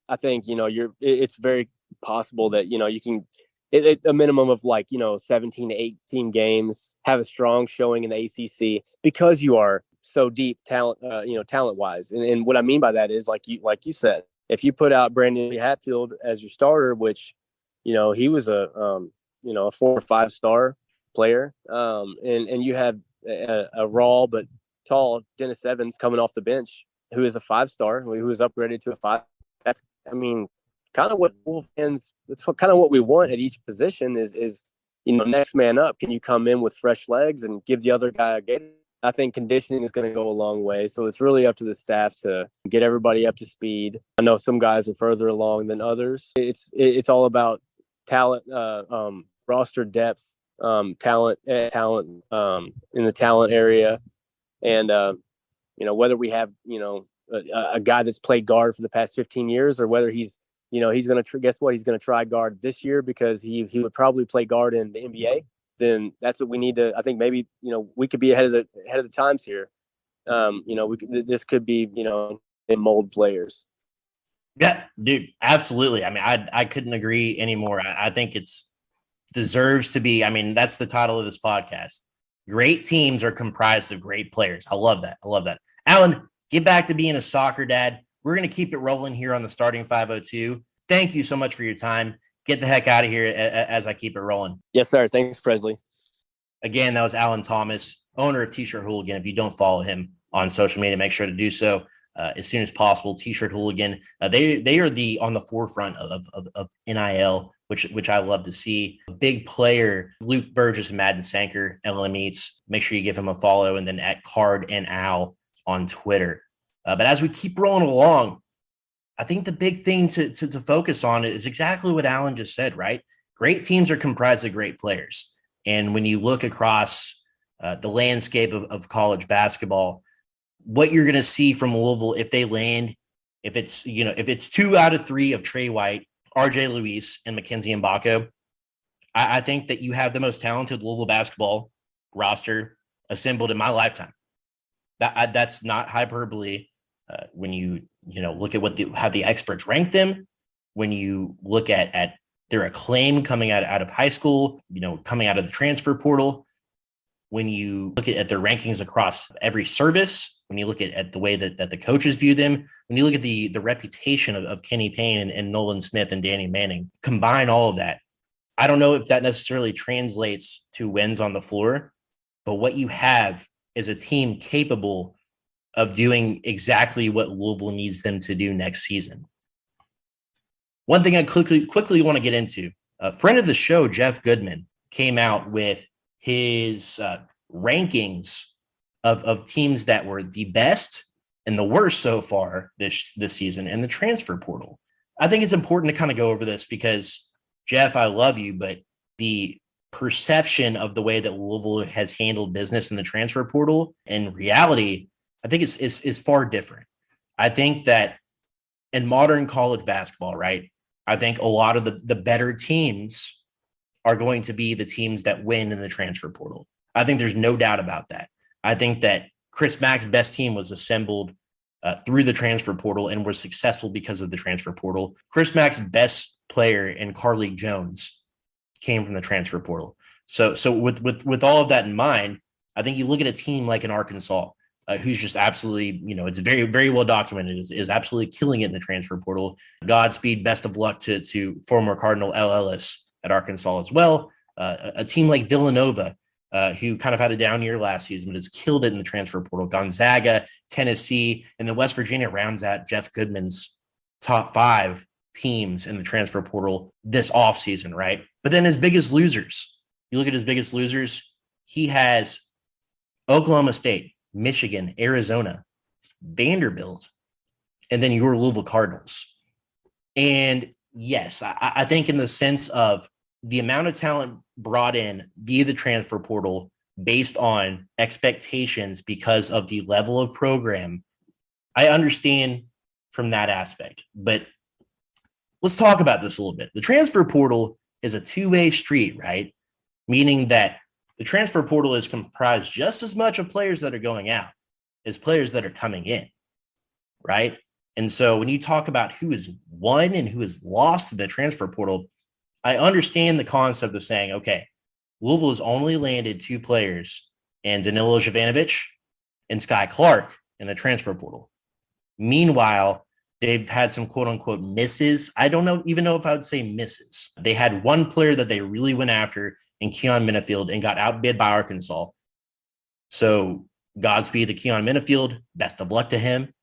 I think, it's very possible that, you can, a minimum of 17 to 18 games, have a strong showing in the ACC because you are so deep talent wise. And what I mean by that is like you said, if you put out Brandon Hatfield as your starter, which, he was a 4 or 5 star, player. And you have a raw but tall Dennis Evans coming off the bench, who is a 5-star, who was upgraded to a 5. That's, I mean, kind of what Wolves fans, it's kind of what we want at each position is, next man up. Can you come in with fresh legs and give the other guy a game? I think conditioning is going to go a long way. So it's really up to the staff to get everybody up to speed. I know some guys are further along than others. It's all about talent, roster depth, talent in the talent area. And, whether we have, a guy that's played guard for the past 15 years or whether he's going to guess what? He's going to try guard this year because he would probably play guard in the NBA. Then that's what we need to. I think maybe we could be ahead of the times here. This could be in mold players. Yeah, dude, absolutely. I mean, I couldn't agree anymore. I think it's deserves to be. I mean, that's the title of this podcast. Great teams are comprised of great players. I love that. Alan, get back to being a soccer dad. We're going to keep it rolling here on the Starting 502. Thank you so much for your time. Get the heck out of here as I keep it rolling. Yes, sir. Thanks, Presley. Again, that was Alan Thomas, owner of T-Shirt Hooligan. If you don't follow him on social media, make sure to do so as soon as possible. T-Shirt Hooligan. They are on the forefront of NIL, which I love to see. A big player, Luke Burgess and Madden Sanker, LM Eats. Make sure you give him a follow, and then at Card and Owl on Twitter. But as we keep rolling along, I think the big thing to focus on is exactly what Alan just said, right? Great teams are comprised of great players. And when you look across the landscape of college basketball, what you're going to see from Louisville, if they land, if it's 2 out of 3 of Trey White, RJ Luis, and Mackenzie Mgbako, I think that you have the most talented Louisville basketball roster assembled in my lifetime. That's not hyperbole. When you look at how the experts rank them, when you look at their acclaim coming out of high school, coming out of the transfer portal, when you look at their rankings across every service, when you look at the way that the coaches view them, when you look at the reputation of Kenny Payne and Nolan Smith and Danny Manning, combine all of that. I don't know if that necessarily translates to wins on the floor, but what you have is a team capable of doing exactly what Louisville needs them to do next season. One thing I quickly want to get into, a friend of the show, Jeff Goodman, came out with his rankings of teams that were the best and the worst so far this season in the transfer portal. I think it's important to kind of go over this because, Jeff, I love you, but the perception of the way that Louisville has handled business in the transfer portal and reality, I think is far different. I think that in modern college basketball, right, I think a lot of the better teams are going to be the teams that win in the transfer portal. I think there's no doubt about that. I think that Chris Mack's best team was assembled through the transfer portal and was successful because of the transfer portal. Chris Mack's best player in Carlik Jones came from the transfer portal. So with all of that in mind, I think you look at a team like an Arkansas, who's just absolutely, it's very, very well documented, is absolutely killing it in the transfer portal. Godspeed, best of luck to former Cardinal L. Ellis at Arkansas as well. A team like Villanova, who kind of had a down year last season, but has killed it in the transfer portal. Gonzaga, Tennessee, and then West Virginia rounds out Jeff Goodman's top 5 teams in the transfer portal this offseason, right? But then his biggest losers, you look at his biggest losers, he has Oklahoma State, Michigan, Arizona, Vanderbilt, and then your Louisville Cardinals. And yes, I think in the sense of the amount of talent brought in via the transfer portal based on expectations because of the level of program, I understand from that aspect. But let's talk about this a little bit. The transfer portal is a two-way street, right? Meaning that the transfer portal is comprised just as much of players that are going out as players that are coming in, right? And so when you talk about who has won and who has lost in the transfer portal, I understand the concept of saying, okay, Louisville has only landed 2 players, and Danilo Jovanovich and Sky Clark in the transfer portal. Meanwhile, They've had some quote unquote misses. I don't even know if I would say misses. They had one player that they really went after in Keon Minifield and got outbid by Arkansas. So Godspeed to Keon Minifield. Best of luck to him.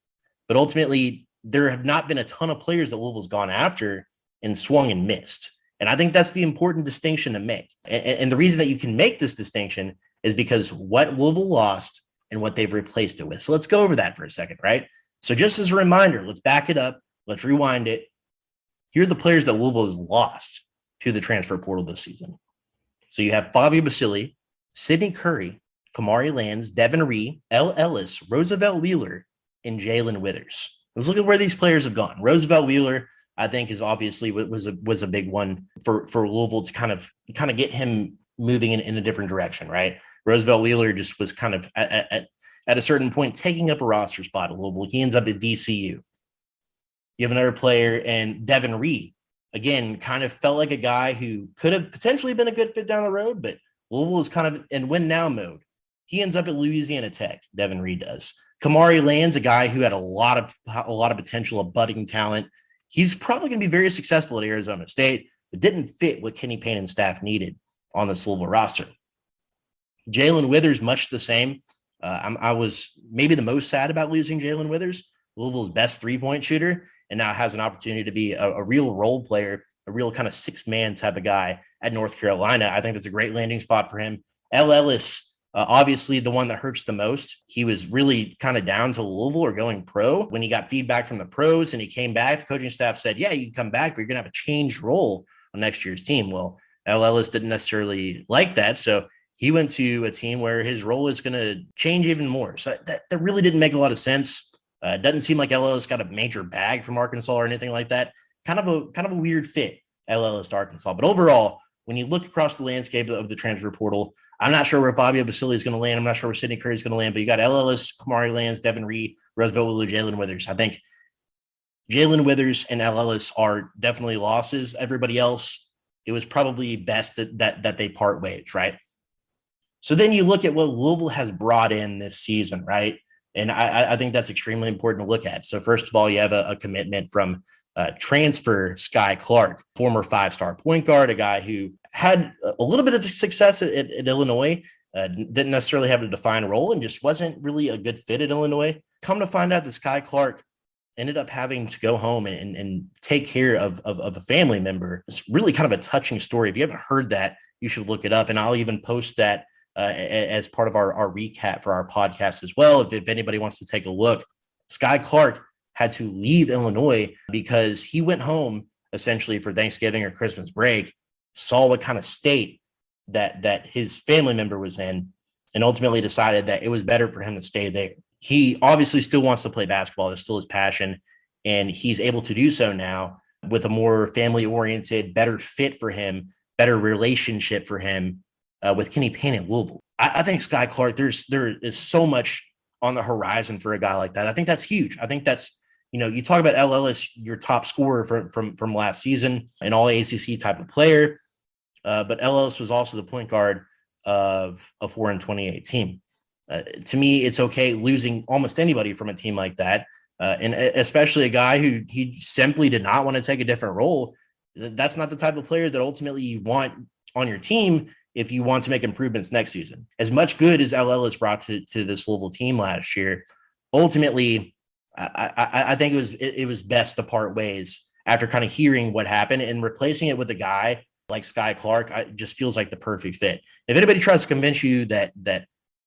But ultimately, there have not been a ton of players that Louisville's gone after and swung and missed. And I think that's the important distinction to make. And the reason that you can make this distinction is because what Louisville lost and what they've replaced it with. So let's go over that for a second, right? So just as a reminder, let's back it up. Let's rewind it. Here are the players that Louisville has lost to the transfer portal this season. So you have Fabio Basili, Sidney Curry, Kamari Lands, Devin Ree, L. Ellis, Roosevelt Wheeler, and Jalen Withers. Let's look at where these players have gone. Roosevelt Wheeler, I think, is obviously was a big one for Louisville to kind of get him moving in a different direction, right? Roosevelt Wheeler just was kind of at a certain point taking up a roster spot at Louisville. He ends up at VCU. You have another player, and Devin Ree, again, kind of felt like a guy who could have potentially been a good fit down the road, but Louisville is kind of in win now mode. He ends up at Louisiana Tech. Devin Ree does. Kamari Lands, a guy who had a lot of potential, of budding talent. He's probably going to be very successful at Arizona State, but didn't fit what Kenny Payne and staff needed on this Louisville roster. Jalen Withers, much the same. I was maybe the most sad about losing Jalen Withers, Louisville's best three-point shooter, and now has an opportunity to be a real role player, a real kind of six-man type of guy at North Carolina. I think that's a great landing spot for him. L. Ellis, obviously the one that hurts the most. He was really kind of down to Louisville or going pro. When he got feedback from the pros and he came back, the coaching staff said, yeah, you can come back, but you're going to have a changed role on next year's team. Well, L. Ellis didn't necessarily like that, so he went to a team where his role is going to change even more. So that really didn't make a lot of sense. It doesn't seem like L. Ellis got a major bag from Arkansas or anything like that. Kind of a weird fit, L. Ellis to Arkansas. But overall, when you look across the landscape of the transfer portal, I'm not sure where Fabio Basili is going to land. I'm not sure where Sidney Curry is going to land. But you got L. Ellis, Kamari Lands, Devin Ree, Roosevelt Wheeler, Jalen Withers. I think Jalen Withers and L. Ellis are definitely losses. Everybody else, it was probably best that they part ways, right? So then you look at what Louisville has brought in this season, right? And I think that's extremely important to look at. So first of all, you have a commitment from transfer Sky Clark, former five-star point guard, a guy who had a little bit of success at Illinois, didn't necessarily have a defined role and just wasn't really a good fit at Illinois. Come to find out that Sky Clark ended up having to go home and take care of a family member. It's really kind of a touching story. If you haven't heard that, you should look it up. And I'll even post that as part of our recap for our podcast as well. If anybody wants to take a look, Sky Clark had to leave Illinois because he went home essentially for Thanksgiving or Christmas break, saw what kind of state that his family member was in, and ultimately decided that it was better for him to stay there. He obviously still wants to play basketball. It's still his passion, and he's able to do so now with a more family-oriented, better fit for him, better relationship for him with Kenny Payne at Louisville. I think Sky Clark, there is so much on the horizon for a guy like that. I think that's huge. I think that's, you talk about L. Ellis, your top scorer from last season, an all ACC type of player. But L. Ellis was also the point guard of a 4-28 team. To me, it's okay losing almost anybody from a team like that. And especially a guy who he simply did not want to take a different role. That's not the type of player that ultimately you want on your team if you want to make improvements next season. As much good as L. Ellis brought to this Louisville team last year, ultimately, I think it was best to part ways after kind of hearing what happened, and replacing it with a guy like Sky Clark just feels like the perfect fit. If anybody tries to convince you that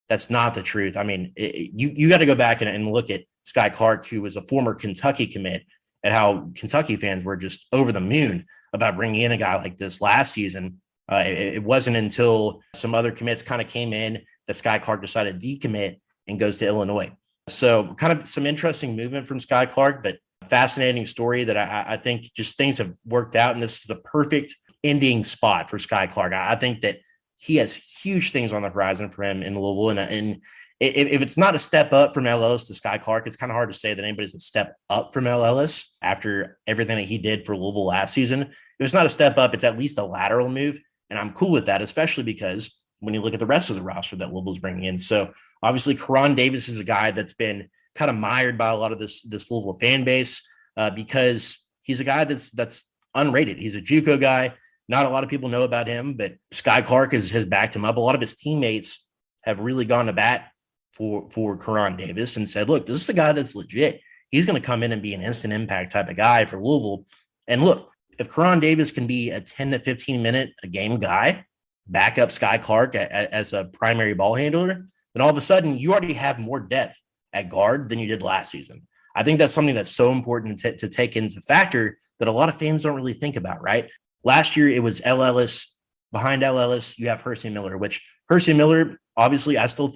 that's not the truth, I mean, you got to go back and look at Sky Clark, who was a former Kentucky commit, and how Kentucky fans were just over the moon about bringing in a guy like this last season. It wasn't until some other commits kind of came in that Sky Clark decided to decommit and goes to Illinois. So kind of some interesting movement from Sky Clark, but fascinating story that I think just things have worked out. And this is the perfect ending spot for Sky Clark. I think that he has huge things on the horizon for him in Louisville. And if it's not a step up from L. Ellis to Sky Clark, it's kind of hard to say that anybody's a step up from L. Ellis after everything that he did for Louisville last season. If it's not a step up, it's at least a lateral move. And I'm cool with that, especially because when you look at the rest of the roster that Louisville's bringing in. So obviously Karan Davis is a guy that's been kind of mired by a lot of this Louisville fan base. because he's a guy that's unrated. He's a JUCO guy. Not a lot of people know about him, but Sky Clark has backed him up. A lot of his teammates have really gone to bat for Karan Davis and said, look, this is a guy that's legit. He's going to come in and be an instant impact type of guy for Louisville. And look, if Karan Davis can be a 10 to 15 minute a game guy, back up Sky Clark as a primary ball handler, then all of a sudden you already have more depth at guard than you did last season. I think that's something that's so important to take into factor that a lot of fans don't really think about, right? Last year, it was L. Ellis. Behind L. Ellis, you have Hersey Miller, which Hersey Miller, obviously, I still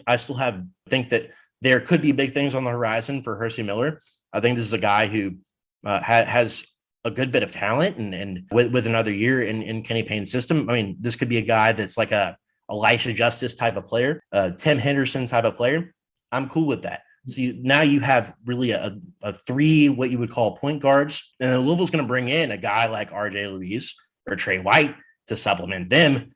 think that there could be big things on the horizon for Hersey Miller. I think this is a guy who has a good bit of talent, and with another year in Kenny Payne's system, I mean, this could be a guy that's like a Elisha Justice type of player, Tim Henderson type of player. I'm cool with that. So now you have really a three, what you would call point guards, and Louisville's going to bring in a guy like RJ Luis or Trey White to supplement them.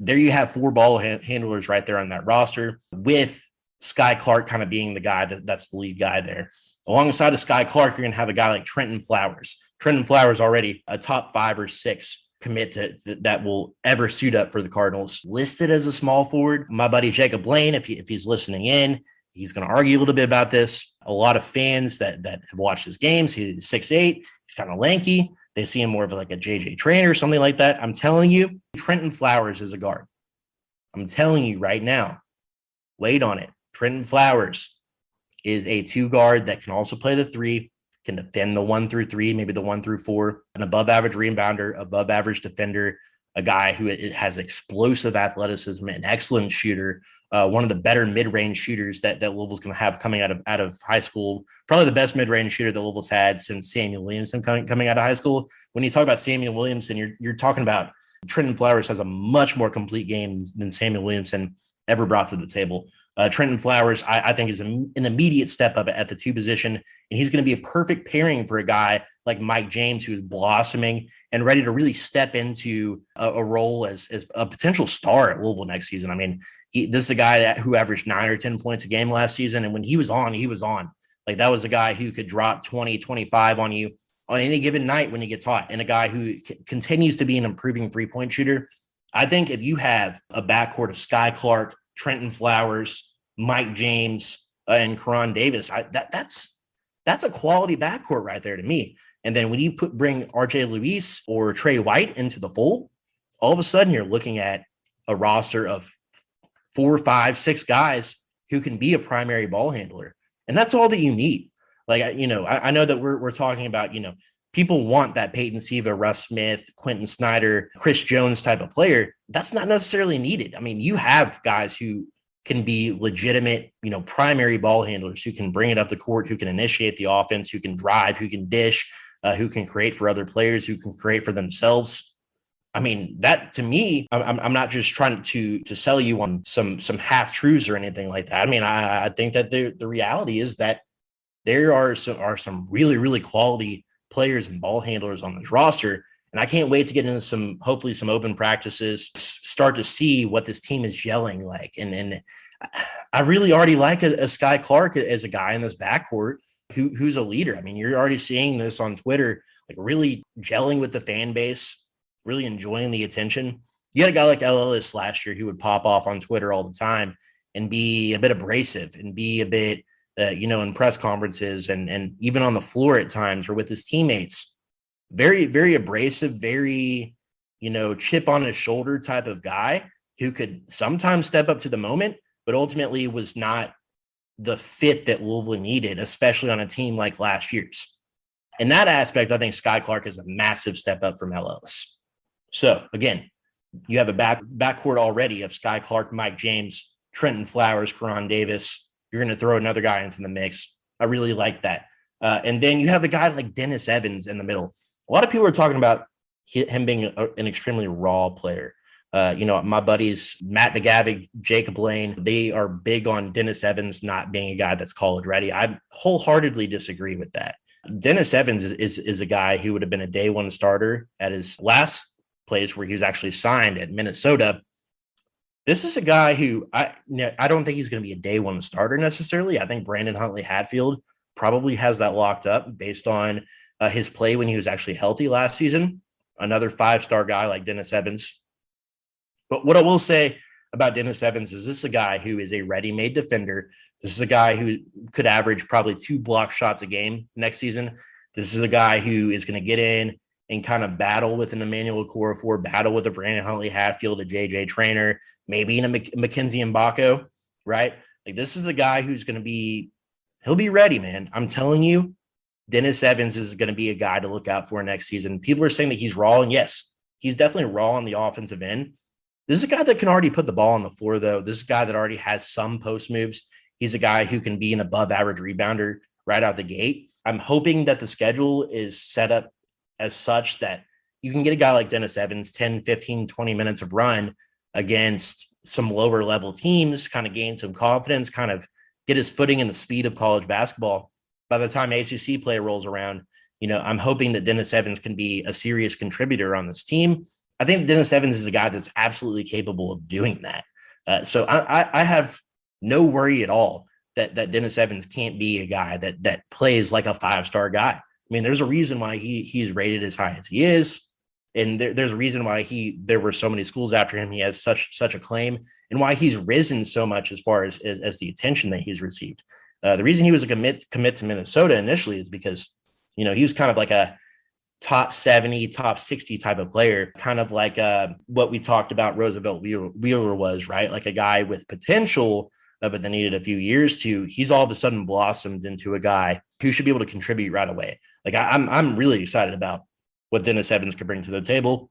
There you have four ball handlers right there on that roster, with Sky Clark kind of being the guy that's the lead guy there. Alongside of Sky Clark, you're going to have a guy like Trenton Flowers. Trenton Flowers already a top 5 or 6 commit that will ever suit up for the Cardinals. Listed as a small forward. My buddy Jacob Blaine, if he's listening in, he's going to argue a little bit about this. A lot of fans that have watched his games, he's 6'8", he's kind of lanky. They see him more of like a JJ Trainer or something like that. I'm telling you, Trenton Flowers is a guard. I'm telling you right now, wait on it. Trenton Flowers is a 2 guard that can also play the 3, can defend the 1 through 3, maybe the 1 through 4, an above average rebounder, above average defender, a guy who has explosive athleticism, an excellent shooter, one of the better mid-range shooters that Louisville's going to have coming out of high school. Probably the best mid-range shooter that Louisville's had since Samuel Williamson coming out of high school. When you talk about Samuel Williamson, you're talking about Trenton Flowers has a much more complete game than Samuel Williamson ever brought to the table. Trenton Flowers, I think, is an immediate step up at the 2 position, and he's going to be a perfect pairing for a guy like Mike James, who is blossoming and ready to really step into a role as a potential star at Louisville next season. I mean, this is a guy who averaged 9 or 10 points a game last season, and when he was on, he was on. Like, that was a guy who could drop 20, 25 on you on any given night when he gets hot, and a guy who continues to be an improving 3-point shooter. I think if you have a backcourt of Sky Clark, Trenton Flowers, Mike James, and Karan Davis, that's a quality backcourt right there to me. And then when you bring RJ Luis or Trey White into the fold, all of a sudden you're looking at a roster of 4, 5, 6 guys who can be a primary ball handler. And that's all that you need. Like, I know that we're talking about, people want that Peyton Siva, Russ Smith, Quentin Snyder, Chris Jones type of player. That's not necessarily needed. I mean, you have guys who can be legitimate, primary ball handlers, who can bring it up the court, who can initiate the offense, who can drive, who can dish, who can create for other players, who can create for themselves. I mean, that to me, I'm not just trying to sell you on some half truths or anything like that. I mean, I think that the reality is that there are some really, really quality players and ball handlers on this roster. And I can't wait to get into hopefully some open practices, start to see what this team is gelling like. And I really already like a Sky Clark as a guy in this backcourt who's a leader. I mean, you're already seeing this on Twitter, like really gelling with the fan base, really enjoying the attention. You had a guy like L. Ellis last year who would pop off on Twitter all the time and be a bit abrasive and be a bit, in press conferences and even on the floor at times or with his teammates. Very, very abrasive, very, chip on his shoulder type of guy who could sometimes step up to the moment, but ultimately was not the fit that Louisville needed, especially on a team like last year's. In that aspect, I think Sky Clark is a massive step up from L. Ellis. So again, you have a backcourt already of Sky Clark, Mike James, Trenton Flowers, Karan Davis. You're going to throw another guy into the mix. I really like that. And then you have a guy like Dennis Evans in the middle. A lot of people are talking about him being an extremely raw player. My buddies, Matt McGavick, Jacob Lane, they are big on Dennis Evans not being a guy that's college ready. I wholeheartedly disagree with that. Dennis Evans is a guy who would have been a day 1 starter at his last place where he was actually signed at Minnesota. This is a guy who I don't think he's going to be a day 1 starter necessarily. I think Brandon Huntley Hatfield probably has that locked up based on his play when he was actually healthy last season. Another 5-star guy like Dennis Evans. But what I will say about Dennis Evans is this is a guy who is a ready-made defender. This is a guy who could average probably 2 block shots a game next season. This is a guy who is going to get in and kind of battle with an Emmanuel Okorafor, battle with a Brandon Huntley-Hatfield, a JJ Traynor, maybe in a Mackenzie Mgbako, right? Like this is a guy who's going to be, he'll be ready, man. I'm telling you, Dennis Evans is going to be a guy to look out for next season. People are saying that he's raw, and yes, he's definitely raw on the offensive end. This is a guy that can already put the ball on the floor, though. This is a guy that already has some post moves. He's a guy who can be an above-average rebounder right out the gate. I'm hoping that the schedule is set up as such that you can get a guy like Dennis Evans 10, 15, 20 minutes of run against some lower-level teams, kind of gain some confidence, kind of get his footing in the speed of college basketball. By the time ACC play rolls around, I'm hoping that Dennis Evans can be a serious contributor on this team. I think Dennis Evans is a guy that's absolutely capable of doing that. So I have no worry at all that Dennis Evans can't be a guy that plays like a 5-star guy. I mean, there's a reason why he's rated as high as he is. And there's a reason why there were so many schools after him. He has such a claim, and why he's risen so much as far as the attention that he's received. The reason he was a commit to Minnesota initially is because, he was kind of like a top 70, top 60 type of player, kind of like what we talked about Roosevelt Wheeler was, right? Like a guy with potential, but then needed a few years to. He's all of a sudden blossomed into a guy who should be able to contribute right away. Like I'm really excited about what Dennis Evans could bring to the table.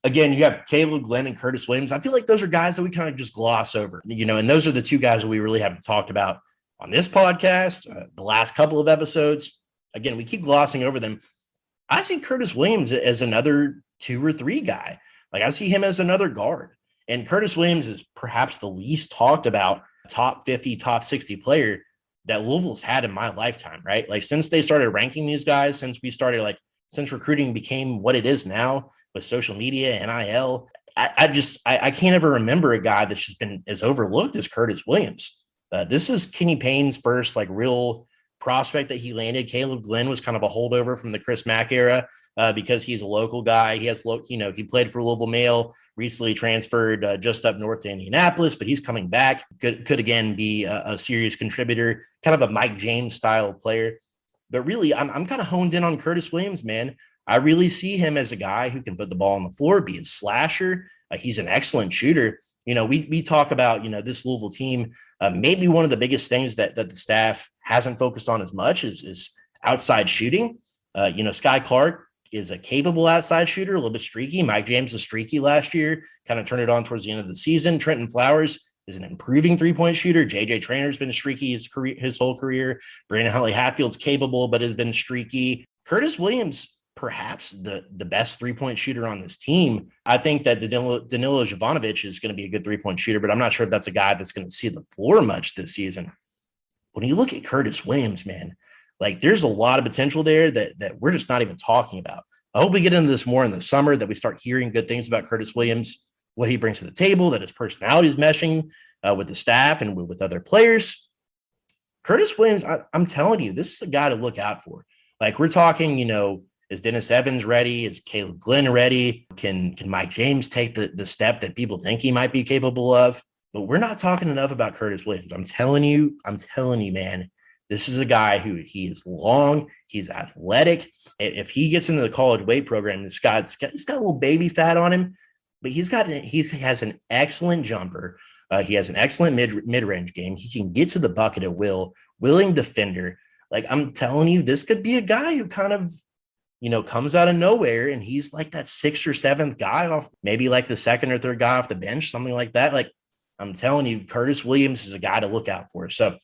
Again, you have Caleb Glenn and Curtis Williams. I feel like those are guys that we kind of just gloss over, and those are the 2 guys that we really haven't talked about on this podcast, the last couple of episodes. Again, we keep glossing over them. I see Curtis Williams as another 2 or 3 guy. Like I see him as another guard. And Curtis Williams is perhaps the least talked about top 50, top 60 player that Louisville's had in my lifetime, right? Like since they started ranking these guys, since recruiting became what it is now with social media, NIL, I can't ever remember a guy that's just been as overlooked as Curtis Williams. This is Kenny Payne's first real prospect that he landed. Caleb Glenn was kind of a holdover from the Chris Mack era because he's a local guy. He played for Louisville Mail, recently transferred just up north to Indianapolis, but he's coming back. Could again be a serious contributor, kind of a Mike James style player. But really, I'm kind of honed in on Curtis Williams, man. I really see him as a guy who can put the ball on the floor, be a slasher. He's an excellent shooter. We talk about, this Louisville team. Maybe one of the biggest things that the staff hasn't focused on as much is outside shooting. Sky Clark is a capable outside shooter, a little bit streaky. Mike James was streaky last year, kind of turned it on towards the end of the season. Trenton Flowers is an improving 3-point shooter. JJ Trainor's been streaky his whole career. Brandon Huntley-Hatfield's capable, but has been streaky. Curtis Williams, perhaps the best 3-point shooter on this team. I think that Danilo Jovanovich is going to be a good 3-point shooter, but I'm not sure if that's a guy that's going to see the floor much this season. When you look at Curtis Williams, man, there's a lot of potential there that we're just not even talking about. I hope we get into this more in the summer, that we start hearing good things about Curtis Williams, what he brings to the table, that his personality is meshing with the staff and with other players. Curtis Williams, I'm telling you, this is a guy to look out for. We're talking, is Dennis Evans ready? Is Caleb Glenn ready? Can Mike James take the step that people think he might be capable of? But we're not talking enough about Curtis Williams. I'm telling you, man, this is a guy he is long. He's athletic. If he gets into the college weight program, he's got a little baby fat on him, but he has an excellent jumper. He has an excellent mid-range game. He can get to the bucket at will, willing defender. I'm telling you, this could be a guy who kind of, comes out of nowhere, and he's like that 6th or 7th guy off, maybe like the 2nd or 3rd guy off the bench, something like that. I'm telling you, Curtis Williams is a guy to look out for. So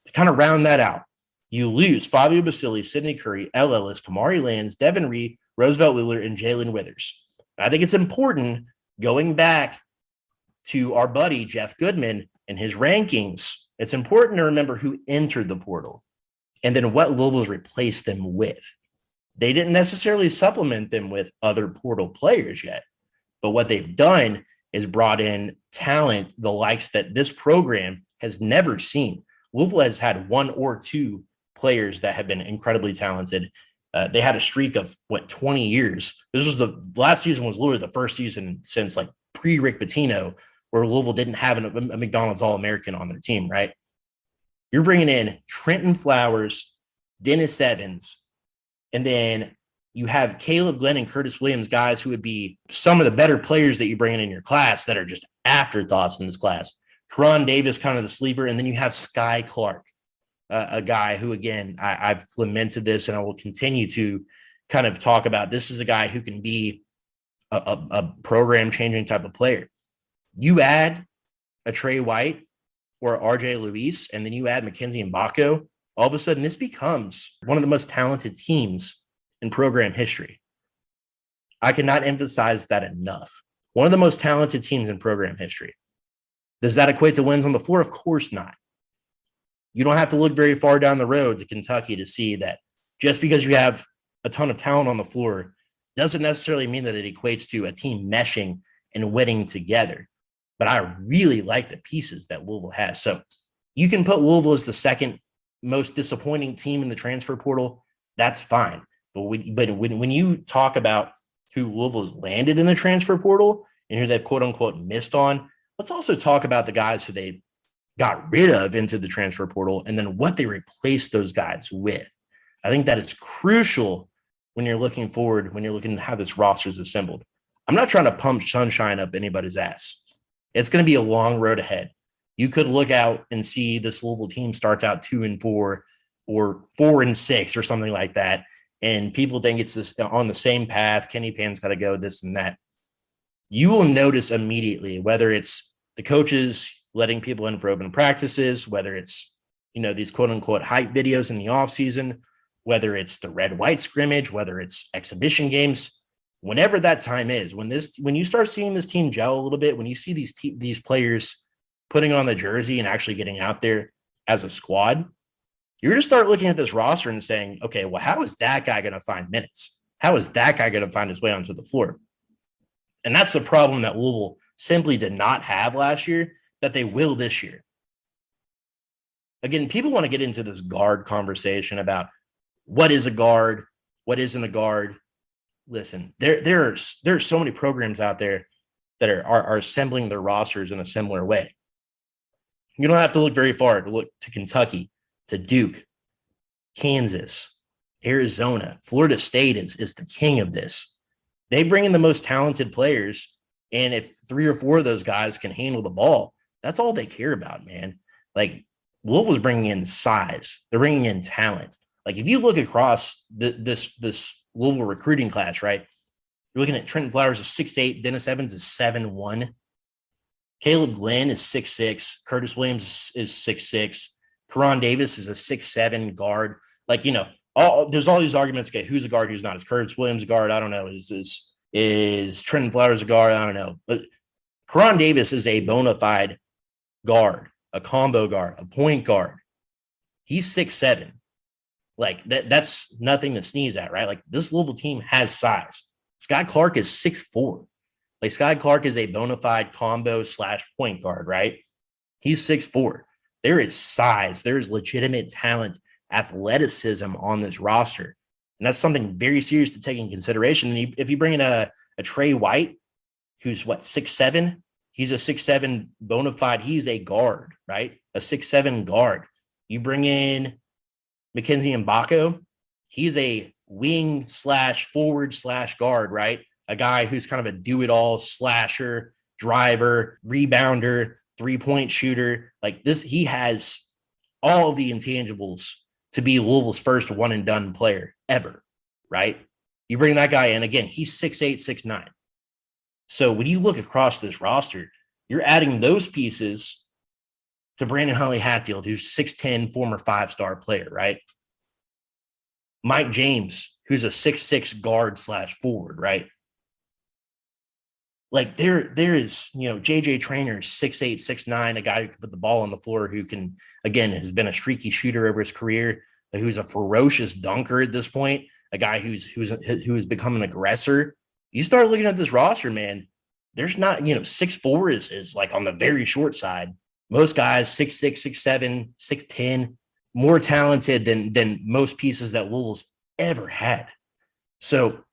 to kind of round that out, you lose Fabio Basili, Sidney Curry, L. Ellis, Kamari Lands, Devin Reed, Roosevelt Wheeler, and Jalen Withers. And I think it's important, going back to our buddy Jeff Goodman and his rankings, it's important to remember who entered the portal and then what Louisville's replaced them with. They didn't necessarily supplement them with other portal players yet, but what they've done is brought in talent, the likes that this program has never seen. Louisville has had 1 or 2 players that have been incredibly talented. They had a streak of 20 years. This was the last season was literally the first season since like pre-Rick Pitino where Louisville didn't have a McDonald's All-American on their team, right? You're bringing in Trenton Flowers, Dennis Evans, and then you have Caleb Glenn and Curtis Williams, guys who would be some of the better players that you bring in your class that are just afterthoughts in this class. Karan Davis, kind of the sleeper, and then you have Sky Clark, a guy who, again, I've lamented this and I will continue to kind of talk about. This is a guy who can be a program-changing type of player. You add a Trey White or RJ Luis, and then you add Mackenzie and Mgbako, all of a sudden this becomes one of the most talented teams in program history. I cannot emphasize that enough. One of the most talented teams in program history. Does that equate to wins on the floor? Of course not. You don't have to look very far down the road to Kentucky to see that just because you have a ton of talent on the floor doesn't necessarily mean that it equates to a team meshing and winning together. But I really like the pieces that Louisville has. So you can put Louisville as the second most disappointing team in the transfer portal. That's fine. But when you talk about who Louisville's landed in the transfer portal and who they've quote unquote missed on, let's also talk about the guys who they got rid of into the transfer portal and then what they replaced those guys with. I think that is crucial when you're looking forward, when you're looking at how this roster is assembled. I'm not trying to pump sunshine up anybody's ass. It's going to be a long road ahead. You could look out and see this Louisville team starts out 2-4 or 4-6 or something like that. And people think it's this on the same path. Kenny Payne's got to go this and that. You will notice immediately whether it's the coaches letting people in for open practices, whether it's, these quote unquote hype videos in the offseason, whether it's the red-white scrimmage, whether it's exhibition games, whenever that time is, when you start seeing this team gel a little bit, when you see these players putting on the jersey and actually getting out there as a squad, you're going to start looking at this roster and saying, okay, well, how is that guy going to find minutes? How is that guy going to find his way onto the floor? And that's the problem that Louisville simply did not have last year that they will this year. Again, people want to get into this guard conversation about what is a guard, what isn't a guard. Listen, there are so many programs out there that are assembling their rosters in a similar way. You don't have to look very far to look to Kentucky, to Duke, Kansas, Arizona. Florida State is the king of this. They bring in the most talented players, and if 3 or 4 of those guys can handle the ball, that's all they care about, man. Like, Louisville's bringing in size. They're bringing in talent. Like, if you look across this Louisville recruiting class, right, you're looking at Trenton Flowers is 6'8", Dennis Evans is 7'1", Caleb Glenn is 6'6", Curtis Williams is 6'6", Karan Davis is a 6'7" guard. Like, there's all these arguments. Okay, who's a guard, who's not? Is Curtis Williams a guard? I don't know. Is Trenton Flowers a guard? I don't know. But Karan Davis is a bona fide guard, a combo guard, a point guard. He's 6'7". Like, that's nothing to sneeze at, right? Like, this Louisville team has size. Sky Clark is 6'4". Like, Sky Clark is a bona fide combo / point guard, right? He's 6'4". There is size. There is legitimate talent, athleticism on this roster. And that's something very serious to take in consideration. And if you bring in a Trey White, who's 6'7", he's a 6'7" bona fide. He's a guard, right? A 6'7" guard. You bring in Mackenzie and Mgbako, he's a wing / forward / guard, right? A guy who's kind of a do-it-all slasher, driver, rebounder, three-point shooter. Like this, he has all of the intangibles to be Louisville's first one-and-done player ever, right? You bring that guy in, again, he's 6'8", 6'9". So when you look across this roster, you're adding those pieces to Brandon Huntley-Hatfield, who's 6'10", former 5-star player, right? Mike James, who's a 6'6" guard / forward, right? Like there is, JJ Traynor, 6'8", 6'9", a guy who can put the ball on the floor, who can, again, has been a streaky shooter over his career, who's a ferocious dunker at this point, a guy who has become an aggressor. You start looking at this roster, man, there's not, 6'4" is like on the very short side. Most guys, 6'6", 6'7", 6'10", more talented than most pieces that Louisville's ever had. So,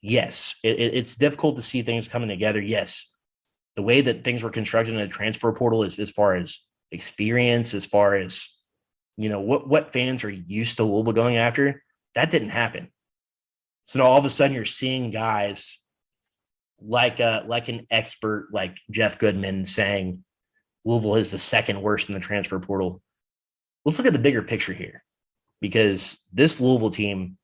yes, it's difficult to see things coming together. Yes, the way that things were constructed in the transfer portal is as far as experience, as far as, you know, what fans are used to Louisville going after, that didn't happen. So now all of a sudden you're seeing guys like an expert like Jeff Goodman saying Louisville is the second worst in the transfer portal. Let's look at the bigger picture here, because this Louisville team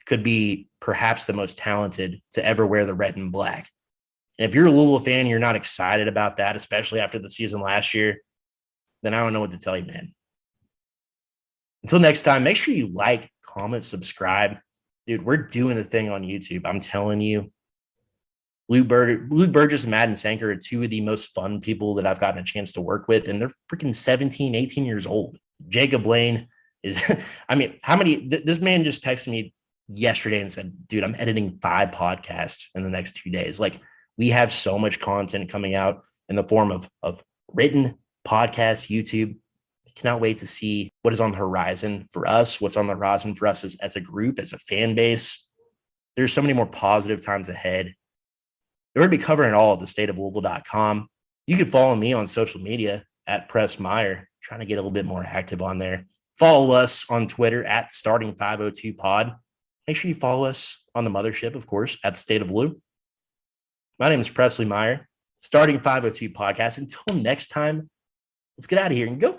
could be perhaps the most talented to ever wear the red and black. And if you're a Louisville fan, you're not excited about that, especially after the season last year, then I don't know what to tell you, man. Until next time, make sure you like, comment, subscribe. Dude, we're doing the thing on YouTube. I'm telling you. Luke Burgess and Madden Sanker are two of the most fun people that I've gotten a chance to work with, and they're freaking 17, 18 years old. Jacob Lane is, I mean, this man just texted me yesterday and said, dude, I'm editing 5 podcasts in the next 2 days. Like, we have so much content coming out in the form of written podcasts, YouTube. I cannot wait to see what is on the horizon for us, what's on the horizon for us as a group, as a fan base. There's so many more positive times ahead. We're going to be covering it all at thestateoflouisville.com. You can follow me on social media at Press Meyer, trying to get a little bit more active on there. Follow us on Twitter at Starting502Pod. Make sure you follow us on the mothership, of course, at the State of Lou. My name is Presley Meyer, Starting 502 Podcast. Until next time, let's get out of here and go